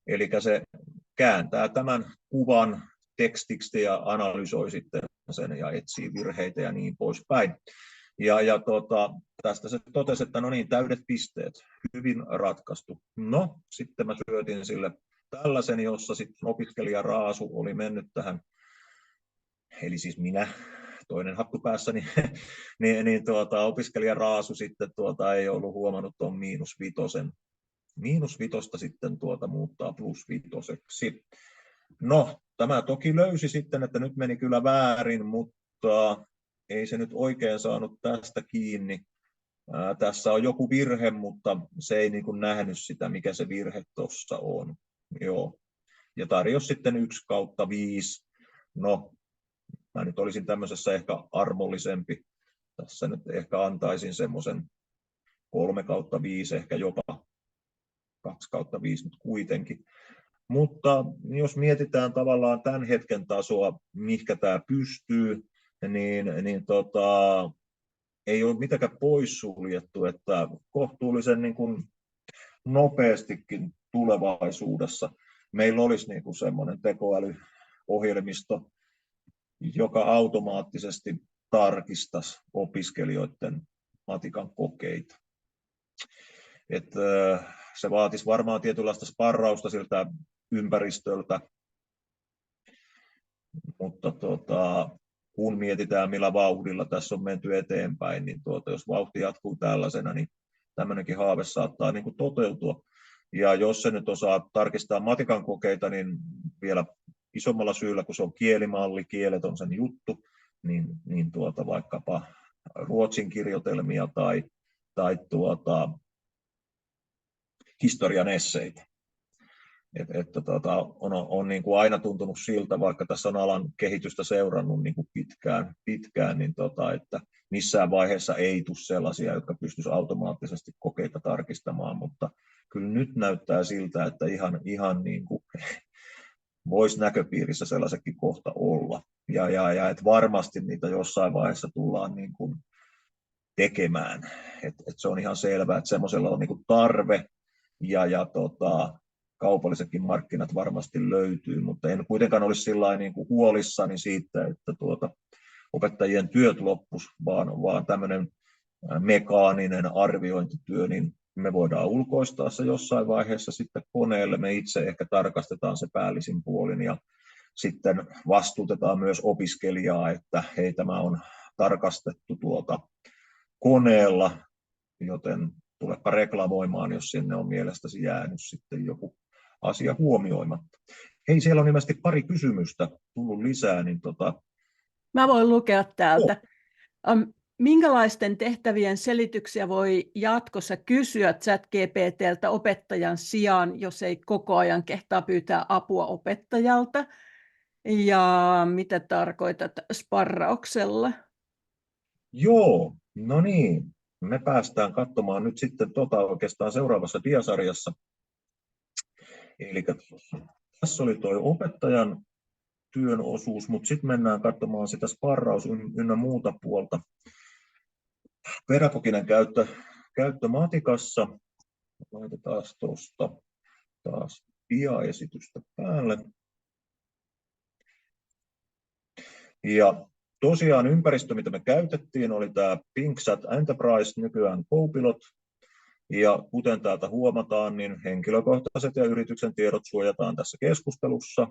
eli se kääntää tämän kuvan tekstiksi ja analysoi sitten sen ja etsii virheitä ja niin poispäin. Tästä se totesi, että no niin, täydet pisteet, hyvin ratkaistu. No, sitten mä syötin sille tällaisen, jossa sitten opiskelija Raasu oli mennyt tähän, eli siis minä, toinen hattu päässäni, niin opiskelija Raasu sitten ei ollut huomannut tuon -5. -5 sitten muuttaa +5. No, tämä toki löysi sitten, että nyt meni kyllä väärin, mutta ei se nyt oikein saanut tästä kiinni. Tässä on joku virhe, mutta se ei niin kuin nähnyt sitä, mikä se virhe tuossa on. Joo. Ja tarjosi sitten 1/5. No, mä nyt olisin tämmöisessä ehkä armollisempi. Tässä nyt ehkä antaisin semmoisen 3/5, ehkä jopa 2/5, mutta kuitenkin. Mutta jos mietitään tavallaan tämän hetken tasoa, mihinkä tämä pystyy, niin ei ole mitenkään poissuljettu, että kohtuullisen niin kuin nopeastikin tulevaisuudessa meillä olisi niin kuin semmoinen tekoälyohjelmisto, joka automaattisesti tarkistaisi opiskelijoiden matikan kokeita. Että se vaatisi varmaan tietynlaista sparrausta siltä ympäristöltä, mutta kun mietitään millä vauhdilla tässä on menty eteenpäin, niin jos vauhti jatkuu tällaisena, niin tämmöinenkin haave saattaa niin kuin toteutua. Ja jos se nyt osaa tarkistaa matikan kokeita, niin vielä isommalla syyllä, kun se on kielimalli, kielet on sen juttu, niin vaikkapa ruotsin kirjoitelmia tai historian esseitä. On niin kuin aina tuntunut siltä, vaikka tässä on alan kehitystä seurannut niin kuin pitkään niin että missään vaiheessa ei tule sellaisia, jotka pystyisivät automaattisesti kokeita tarkistamaan, mutta kyllä nyt näyttää siltä, että ihan niin kuin voisi näköpiirissä sellaisetkin kohta olla. Ja että varmasti niitä jossain vaiheessa tullaan niin kuin tekemään. Et se on ihan selvää, että semmoisella on niin kuin tarve ja kaupallisetkin markkinat varmasti löytyy, mutta en kuitenkaan olisi sillain niin kuin huolissani siitä, että opettajien työt loppus, vaan tämmöinen mekaaninen arviointityö, niin me voidaan ulkoistaa se jossain vaiheessa sitten koneelle. Me itse ehkä tarkastetaan se päällisin puolin ja sitten vastuutetaan myös opiskelijaa, että hei, tämä on tarkastettu koneella, joten tulepa reklamoimaan, jos sinne on mielestäsi jäänyt sitten joku asia huomioimatta. Hei, siellä on ilmeisesti pari kysymystä tullut lisää. Niin Mä voin lukea täältä. Minkälaisten tehtävien selityksiä voi jatkossa kysyä ChatGPT:ltä opettajan sijaan, jos ei koko ajan kehtaa pyytää apua opettajalta? Ja mitä tarkoitat sparrauksella? Joo, no niin. Me päästään katsomaan nyt sitten oikeastaan seuraavassa diasarjassa. Eli tässä oli tuo opettajan työn osuus, mutta sitten mennään katsomaan sitä sparraus ynnä muuta puolta. Pedagoginen käyttö matikassa. Laitetaan tuosta taas dia-esitystä päälle. Ja tosiaan ympäristö, mitä me käytettiin, oli tämä PinkSat Enterprise, nykyään Copilot. Ja kuten täältä huomataan, niin henkilökohtaiset ja yrityksen tiedot suojataan tässä keskustelussa.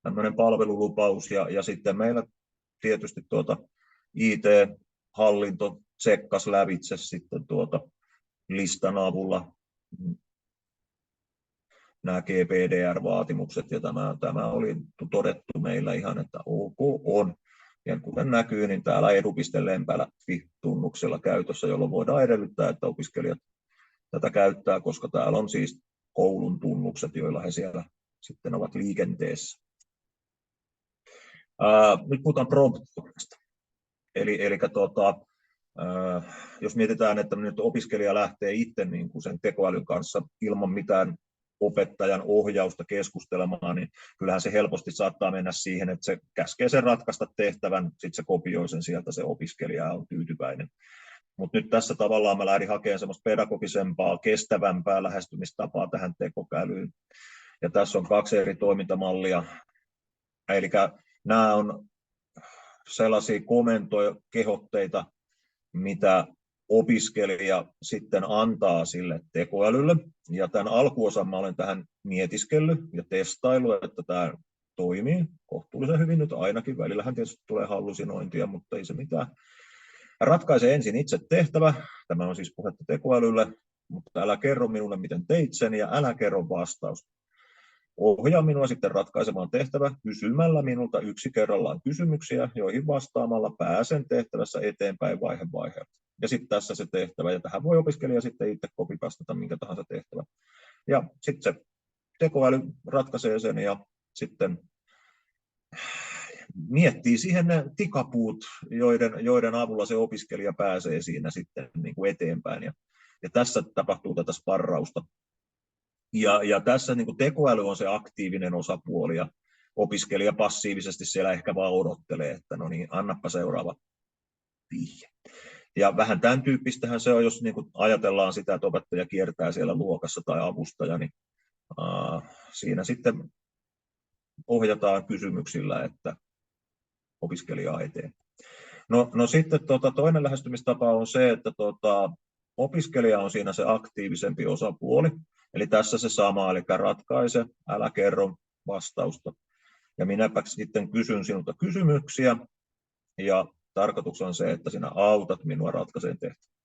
Tämmöinen palvelulupaus ja sitten meillä tietysti IT-hallinto tsekkasi lävitse sitten listan avulla nämä GPDR-vaatimukset, ja tämä oli todettu meillä ihan, että ok on. Ja kuten näkyy, niin täällä edu.lempälä.fi-tunnuksella käytössä, jolloin voidaan edellyttää, että opiskelijat tätä käyttää, koska täällä on siis koulun tunnukset, joilla he siellä sitten ovat liikenteessä. Nyt puhutaan prompt-toiminnasta. Eli jos mietitään, että nyt opiskelija lähtee itse niin kuin sen tekoälyn kanssa ilman mitään opettajan ohjausta keskustelemaan, niin kyllähän se helposti saattaa mennä siihen, että se käskee sen ratkaista tehtävän, sitten se kopioi sen sieltä, se opiskelija on tyytyväinen. Mutta nyt tässä tavallaan mä lähdin hakemaan semmoista pedagogisempaa, kestävämpää lähestymistapaa tähän tekoälyyn. Ja tässä on 2 eri toimintamallia. Eli nämä on sellaisia komentoja, kehotteita, mitä opiskelija sitten antaa sille tekoälylle. Ja tämän alkuosan mä olen tähän mietiskellyt ja testaillut, että tämä toimii kohtuullisen hyvin nyt ainakin. Välillähän tietysti tulee hallusinointia, mutta ei se mitään. Ratkaise ensin itse tehtävä. Tämä on siis puhetta tekoälylle, mutta älä kerro minulle, miten teit sen, ja älä kerro vastausta. Ohjaa minua sitten ratkaisemaan tehtävä kysymällä minulta yksi kerrallaan kysymyksiä, joihin vastaamalla pääsen tehtävässä eteenpäin vaiheelta. Ja sitten tässä se tehtävä, ja tähän voi opiskelija sitten itse copy-pastata minkä tahansa tehtävä. Ja sitten se tekoäly ratkaisee sen, ja sitten miettii siihen ne tikapuut, joiden avulla se opiskelija pääsee siinä sitten niin kuin eteenpäin. Ja tässä tapahtuu tätä sparrausta. Ja tässä niin kuin tekoäly on se aktiivinen osapuoli, ja opiskelija passiivisesti siellä ehkä vaan odottelee, että no niin, annappa seuraava vihje. Ja vähän tämän tyyppistähän se on, jos niin kuin ajatellaan sitä, että opettaja kiertää siellä luokassa tai avustaja, niin siinä sitten ohjataan kysymyksillä, että opiskelijaa eteen. No sitten toinen lähestymistapa on se, että opiskelija on siinä se aktiivisempi osapuoli. Eli tässä se sama, eli ratkaise, älä kerro vastausta. Ja minäpä sitten kysyn sinulta kysymyksiä, ja tarkoitus on se, että sinä autat minua ratkaiseen tehtävään.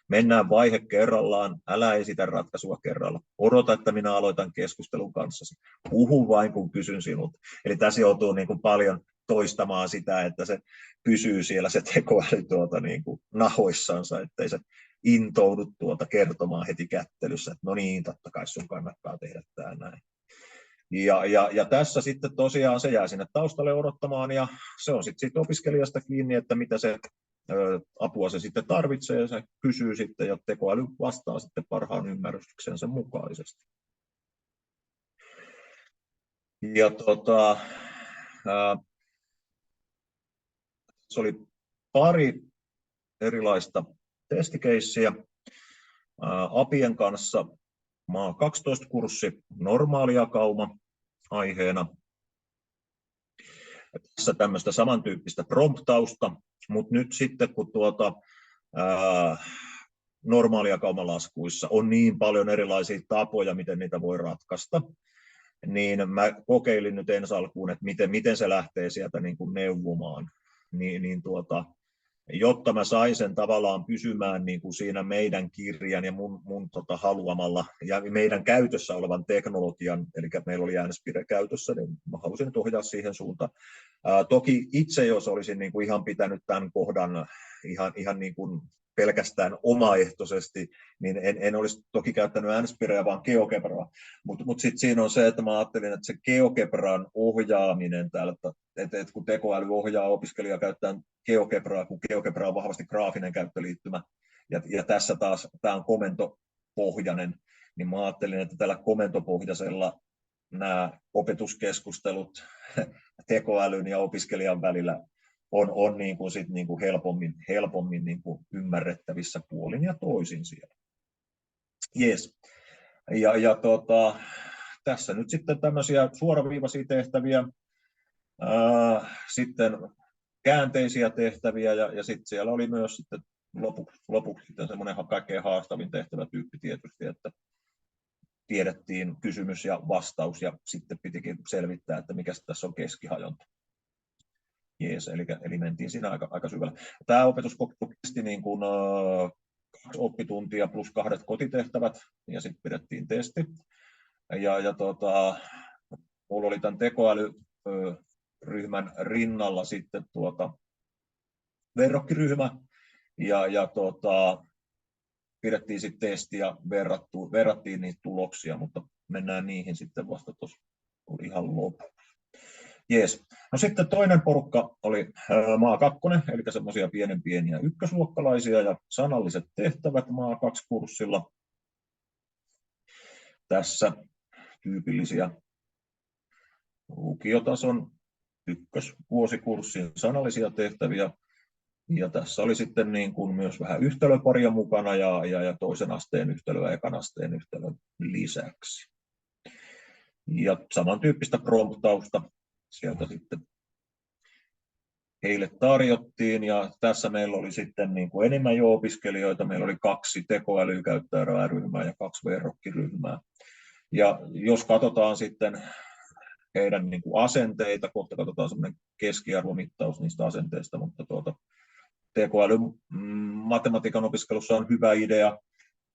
Mennään vaihe kerrallaan, älä esitä ratkaisua kerralla. Odota, että minä aloitan keskustelun kanssasi. Puhu vain, kun kysyn sinulta. Eli tässä joutuu niin kuin paljon toistamaan sitä, että se pysyy siellä se tekoäly niin kuin nahoissansa, ettei se intoudu kertomaan heti kättelyssä, että no niin, totta kai sun kannattaa tehdä tämä näin. Ja tässä sitten tosiaan se jää sinne taustalle odottamaan, ja se on sitten opiskelijasta kiinni, että mitä se apua se sitten tarvitsee, ja se kysyy sitten, ja tekoäly vastaa sitten parhaan ymmärryksensä mukaisesti. Ja se oli pari erilaista testikeissiä APIen kanssa. Maa 12-kurssi, normaalijakauma aiheena. Tässä tämmöistä samantyyppistä promptausta, mutta nyt sitten kun normaalijakaumalaskuissa on niin paljon erilaisia tapoja, miten niitä voi ratkaista, niin mä kokeilin nyt ensi alkuun, että miten se lähtee sieltä niin kuin neuvomaan. Jotta mä sain sen tavallaan pysymään niin kuin siinä meidän kirjan ja mun haluamalla ja meidän käytössä olevan teknologian, eli meillä oli Äänespire käytössä, niin mä halusin nyt ohjaa siihen suuntaan. Toki itse, jos olisin niin kuin ihan pitänyt tämän kohdan ihan niin kuin pelkästään omaehtoisesti, niin en olisi toki käyttänyt Äänspireä, vaan GeoGebraa. Mutta sitten siinä on se, että mä ajattelin, että se GeoGebran ohjaaminen täältä, että kun tekoäly ohjaa opiskelijaa käyttämään GeoGebraa, kun GeoGebra on vahvasti graafinen käyttöliittymä, ja tässä taas tämä on komentopohjainen, niin mä ajattelin, että tällä komentopohjaisella nämä opetuskeskustelut tekoälyn ja opiskelijan välillä on niin kuin sit niin kuin helpommin niin kuin ymmärrettävissä puolin ja toisin siellä. Yes. Ja tässä nyt sitten tämmöisiä suoraviivaisia tehtäviä, sitten käänteisiä tehtäviä, ja sitten siellä oli myös sitten lopuksi sitten semmoinen kaikkein haastavin tehtävätyyppi tietysti, että tiedettiin kysymys ja vastaus, ja sitten pitikin selvittää, että mikä tässä on keskihajonta. Jees, eli mentiin siinä aika syvällä. Tämä opetuskokeilu kesti niin kuin 2 oppituntia plus 2 kotitehtävät, ja sitten pidettiin testi. Mulla oli tämän tekoälyryhmän rinnalla sitten verrokkiryhmä, pidettiin sitten testi ja verrattiin niitä tuloksia, mutta mennään niihin sitten vasta tuossa ihan lopuksi. Jees. No sitten toinen porukka oli maa 2, eli semmoisia pieniä ykkösluokkalaisia ja sanalliset tehtävät maa 2-kurssilla. Tässä tyypillisiä lukiotason ykkösvuosikurssin sanallisia tehtäviä. Ja tässä oli sitten niin kuin myös vähän yhtälöparia mukana ja toisen asteen yhtälöä, ekan asteen yhtälön lisäksi. Ja samantyyppistä promptausta sieltä sitten heille tarjottiin. Ja tässä meillä oli sitten niin kuin enemmän jo opiskelijoita. Meillä oli 2 tekoälykäyttäjäryhmää ja 2 verrokkiryhmää. Ja jos katsotaan sitten heidän niin kuin asenteita, kohta katsotaan semmoinen keskiarvomittaus niistä asenteista, mutta tekoälyn matematiikan opiskelussa on hyvä idea,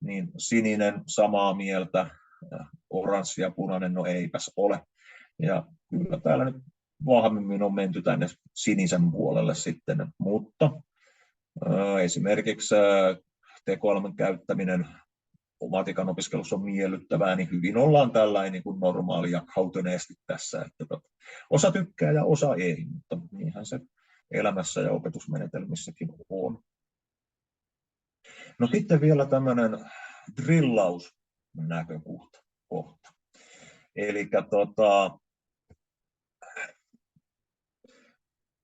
niin sininen samaa mieltä, oranssi ja punainen, no eipäs ole. Ja kyllä täällä nyt vahvemmin on menty tänne sinisen puolelle sitten, mutta esimerkiksi tekoälyn käyttäminen matikan opiskelussa on miellyttävää, niin hyvin ollaan tällainen niin kuin normaali ja kautoneesti tässä, että osa tykkää ja osa ei, mutta niinhän se elämässä ja opetusmenetelmissäkin on. No sitten vielä tämmöinen drillausnäkökohta. Eli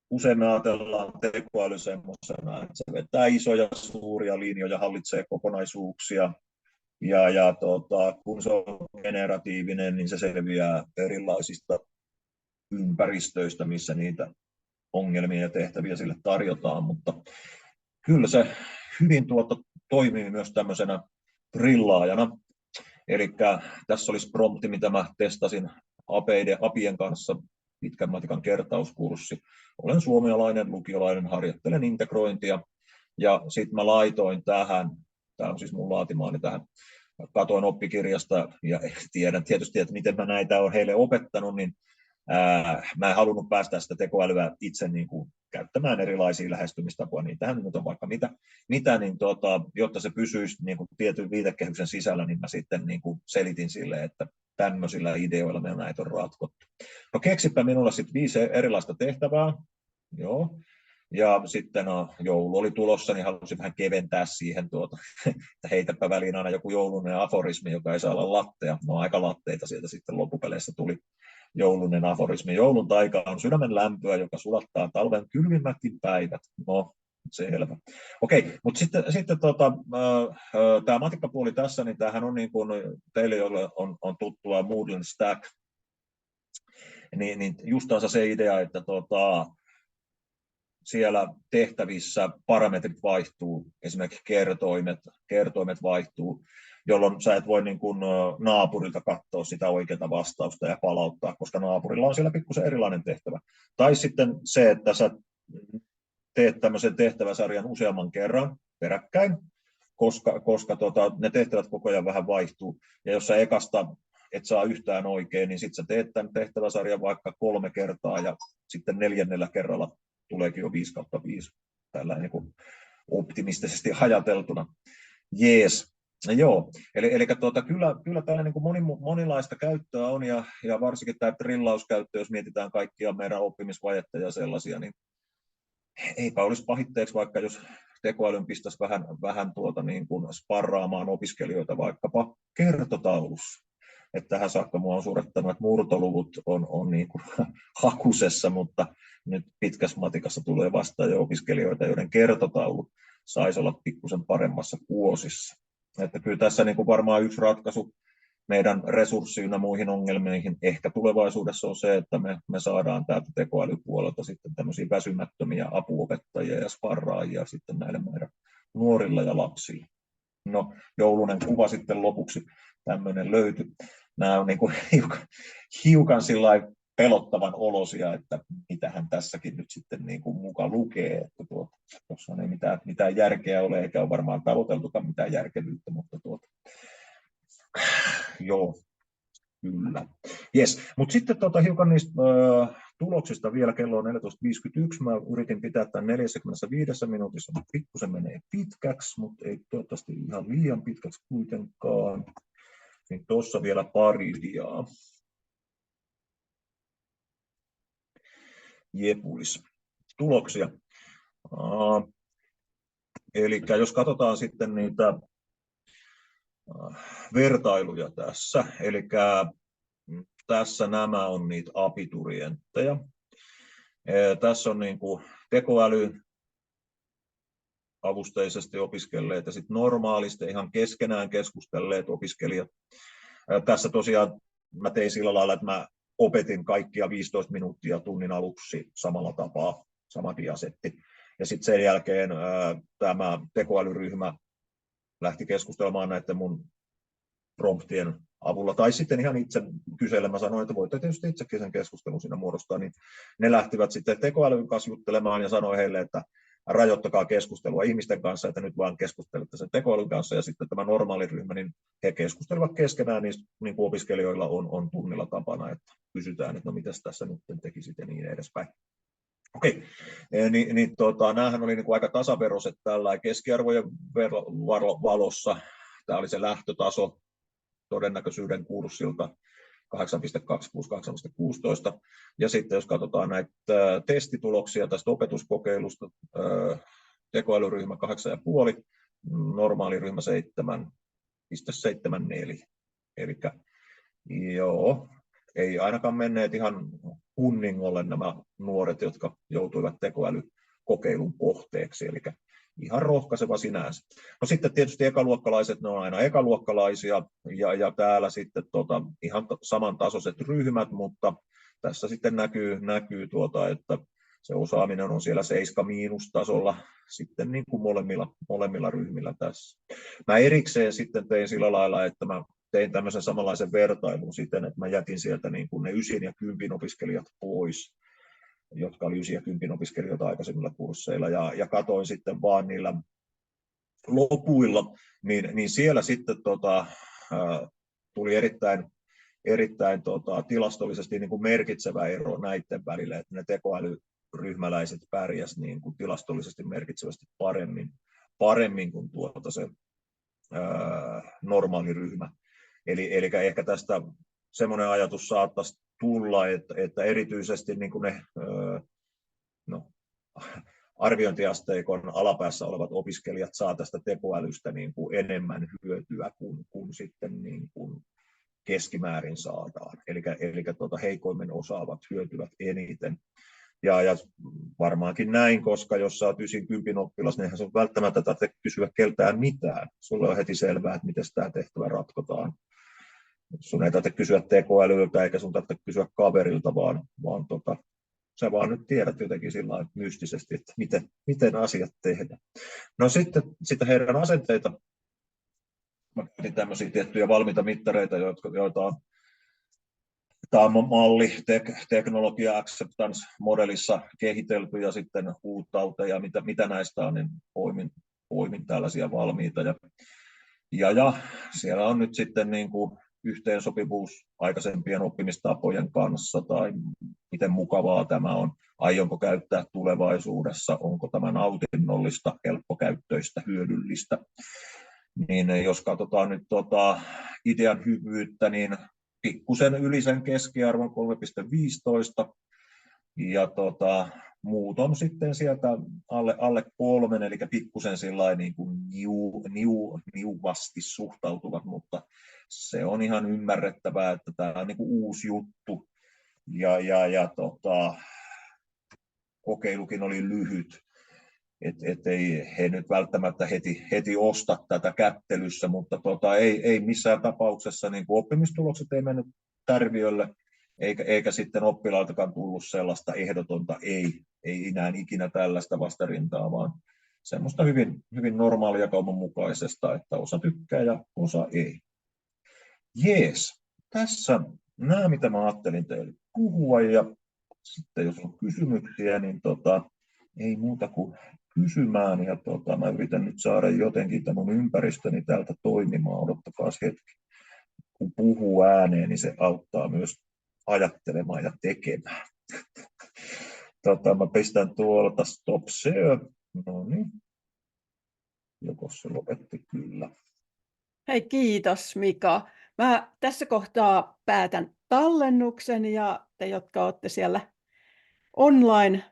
usein me ajatellaan tekoäly semmoisena, että se vetää isoja suuria linjoja, hallitsee kokonaisuuksia, ja kun se on generatiivinen, niin se selviää erilaisista ympäristöistä, missä niitä ongelmia ja tehtäviä sille tarjotaan, mutta kyllä se hyvin toimii myös tämmöisenä drillaajana. Eli tässä olisi prompti, mitä mä testasin APien kanssa, pitkän matikan kertauskurssi. Olen suomalainen lukiolainen, harjoittelen integrointia, ja sitten mä laitoin tähän, tämä on siis mun laatimaani tähän, katoin oppikirjasta ja tiedän tietysti, että miten mä näitä olen heille opettanut, niin mä en halunnut päästä sitä tekoälyä itse niin kuin käyttämään erilaisia lähestymistapoja. Niitähän nyt on vaikka mitä niin jotta se pysyisi niin kuin tietyn viitekehyksen sisällä, niin mä sitten niin kuin selitin sille, että tämmöisillä ideoilla me näitä on ratkottu. No keksipä minulle sitten 5 erilaista tehtävää. Joo. Ja sitten joulu oli tulossa, niin halusin vähän keventää siihen, että heitäpä väliin aina joku joulunen aforismi, joka ei saa olla lattea. No aika latteita sieltä sitten loppupeleissä tuli joulunen aforismi. Joulun taika on sydämen lämpöä, joka sulattaa talven kylmimmätkin päivät. No, selvä. Okei, mutta sitten tämä matikkapuoli tässä, niin tämähän on niin kuin teille, joille on tuttua Moodle Stack, niin justaansa se idea, että siellä tehtävissä parametrit vaihtuu, esimerkiksi kertoimet vaihtuu, jolloin sä et voi niin kuin naapurilta katsoa sitä oikeaa vastausta ja palauttaa, koska naapurilla on siellä pikkusen erilainen tehtävä. Tai sitten se, että sä teet tämmöisen tehtäväsarjan useamman kerran peräkkäin, koska ne tehtävät koko ajan vähän vaihtuu. Ja jos sä ekasta et saa yhtään oikein, niin sitten sä teet tämän tehtäväsarjan vaikka 3 kertaa ja sitten 4. kerralla tuleekin jo 5/5, tällainen niin kuin optimistisesti ajateltuna. Jees. Joo, eli kyllä täällä niin kuin monilaista käyttöä on, ja varsinkin tämä drillauskäyttö, jos mietitään kaikkia meidän oppimisvajetta ja sellaisia, niin eipä olisi pahitteeksi, vaikka jos tekoälyn pistäisi vähän niin kuin sparraamaan opiskelijoita vaikkapa kertotaulussa. Että tähän saakka minua on surettanut, että murtoluvut on niin kuin hakusessa, mutta nyt pitkässä matikassa tulee vastaan jo opiskelijoita, joiden kertotaulu saisi olla pikkusen paremmassa kuosissa. Että kyllä tässä niin kuin varmaan yksi ratkaisu meidän resurssiin ja muihin ongelmiin ehkä tulevaisuudessa on se, että me saadaan täältä tekoälypuolelta sitten tämmöisiä väsymättömiä apuopettajia ja sparraajia sitten näille meidän nuorilla ja lapsilla. No, joulunen kuva sitten lopuksi tämmöinen löytyi. Nämä on niin kuin hiukan sillai pelottavan olosia, että mitähän tässäkin nyt sitten niin kuin muka lukee, että tuossa ei mitään järkeä ole, eikä ole varmaan tavoiteltukaan mitään järkevyyttä, mutta joo. Kyllä. Yes. Mutta sitten hiukan niistä tuloksista vielä, kello on 14.51. Mä yritin pitää tämän 45 minuutissa, mutta pikkusen menee pitkäksi, mutta ei toivottavasti ihan liian pitkäksi kuitenkaan. Niin tuossa vielä pari diaa. Jepuis. Tuloksia. Eli jos katsotaan sitten niitä vertailuja tässä, eli tässä nämä on niitä abiturientteja. Tässä on niin kuin tekoäly avusteisesti opiskelleet ja sitten normaalisti ihan keskenään keskustelleet opiskelijat. Tässä tosiaan mä tein sillä lailla, että mä opetin kaikkia 15 minuuttia tunnin aluksi samalla tapaa, sama diasetti. Ja sitten sen jälkeen tämä tekoälyryhmä lähti keskustelemaan näiden mun promptien avulla, tai sitten ihan itse kysellä, mä sanoin, että voitte tietysti itsekin sen keskustelun siinä muodostaa, niin ne lähtivät sitten tekoälyn kanssa juttelemaan ja sanoi heille, että rajoittakaa keskustelua ihmisten kanssa, että nyt vaan keskustelette sen tekoälyn kanssa, ja sitten tämä normaali ryhmä, niin he keskustelevat keskenään, niin kuin opiskelijoilla on tunnilla tapana, että kysytään, että no mitäs tässä nyt tekisit ja niin edespäin. Okei, näähän oli niin kuin aika tasaveroiset tällä keskiarvojen valossa. Tämä oli se lähtötaso todennäköisyyden kurssilta 8.2 plus 8.16. Ja sitten jos katsotaan näitä testituloksia tästä opetuskokeilusta, tekoälyryhmä 8,5, normaaliryhmä 7,74. Eli joo, ei ainakaan menneet ihan hunningolle nämä nuoret, jotka joutuivat tekoälykokeilun kohteeksi, eli ihan rohkaiseva sinänsä. No sitten tietysti ekaluokkalaiset, ne on aina ekaluokkalaisia, ja täällä sitten ihan samantasoiset ryhmät, mutta tässä sitten näkyy että se osaaminen on siellä 7-tasolla sitten niin kuin molemmilla ryhmillä tässä. Mä erikseen sitten tein sillä lailla, että mä tein tämmöisen samanlaisen vertailun siten, että mä jätin sieltä niin kuin ne 9 ja 10 opiskelijat pois, jotka oli 9 ja 10 opiskelijoita aikaisemmilla kursseilla, ja katoin sitten vaan niillä lopuilla, niin siellä sitten tuli erittäin tilastollisesti niin kuin merkitsevä ero näiden välillä, että ne tekoälyryhmäläiset pärjäsivät niin kuin tilastollisesti merkitsevästi paremmin kuin se normaali ryhmä. Eli ehkä tästä semmoinen ajatus saattaisi tulla, että erityisesti niin kuin ne arviointiasteikon alapäässä olevat opiskelijat saa tästä tekoälystä niin kuin enemmän hyötyä kuin sitten niin kuin keskimäärin saadaan. Eli heikoimmin osaavat hyötyvät eniten. Ja varmaankin näin, koska jos sä oot 9-10 oppilas, niin eihän sun välttämättä tarvitse kysyä keltään mitään. Sulle on heti selvää, että miten tämä tehtävä ratkotaan. Sun ei tarvitse kysyä tekoälyltä eikä sun tarvitse kysyä kaverilta, vaan sä vaan nyt tiedät jotenkin sillä mystisesti, että miten asiat tehdään. No sitten heidän asenteita. Mä käytin tämmöisiä tiettyjä valmiita mittareita, joita on tämä on malli teknologia acceptance-modelissa kehitelty ja sitten huuttauteja ja mitä näistä on, niin poimin tällaisia valmiita. Ja siellä on nyt sitten niin kuin yhteensopivuus aikaisempien oppimistapojen kanssa tai miten mukavaa tämä on, aionko käyttää tulevaisuudessa, onko tämä nautinnollista, helppokäyttöistä, hyödyllistä. Niin jos katsotaan nyt idean hyvyyttä, niin pikkusen yli sen keskiarvon 3,15 ja muut on sitten sieltä alle 3, eli pikkusen sillain niin kuin niuvasti suhtautuvat, mutta se on ihan ymmärrettävää, että tämä on niin kuin uusi juttu ja kokeilukin oli lyhyt, ettei he nyt välttämättä heti osta tätä kättelyssä, mutta ei missään tapauksessa niin kuin oppimistulokset ei mennyt tärviölle, eikä sitten oppilailtakaan tullut sellaista ehdotonta ei enää ikinä tällaista vastarintaa, vaan semmoista hyvin, hyvin normaalia kauman mukaisesta, että osa tykkää ja osa ei. Jees, tässä nämä, mitä mä ajattelin teille puhua, ja sitten jos on kysymyksiä, niin ei muuta kuin kysymään, ja mä yritän nyt saada jotenkin tämän ympäristöni täältä toimimaan, odottakaa hetki. kun puhuu ääneen, niin se auttaa myös ajattelemaan ja tekemään. Mä pistän tuolta stop share. No niin. Joko se lopetti? Kyllä. Hei, kiitos Mika. Mä tässä kohtaa päätän tallennuksen ja te, jotka olette siellä online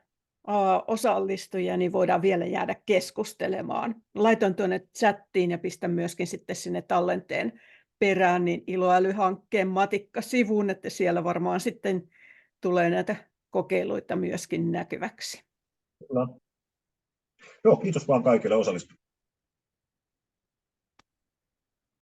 osallistujia, niin voidaan vielä jäädä keskustelemaan. Laitoin tuonne chattiin ja pistän myöskin sitten sinne tallenteen perään niin Iloäly-hankkeen Matikka-sivuun, että siellä varmaan sitten tulee näitä kokeiluita myöskin näkyväksi. Kyllä. Joo, kiitos vaan kaikille osallistujille.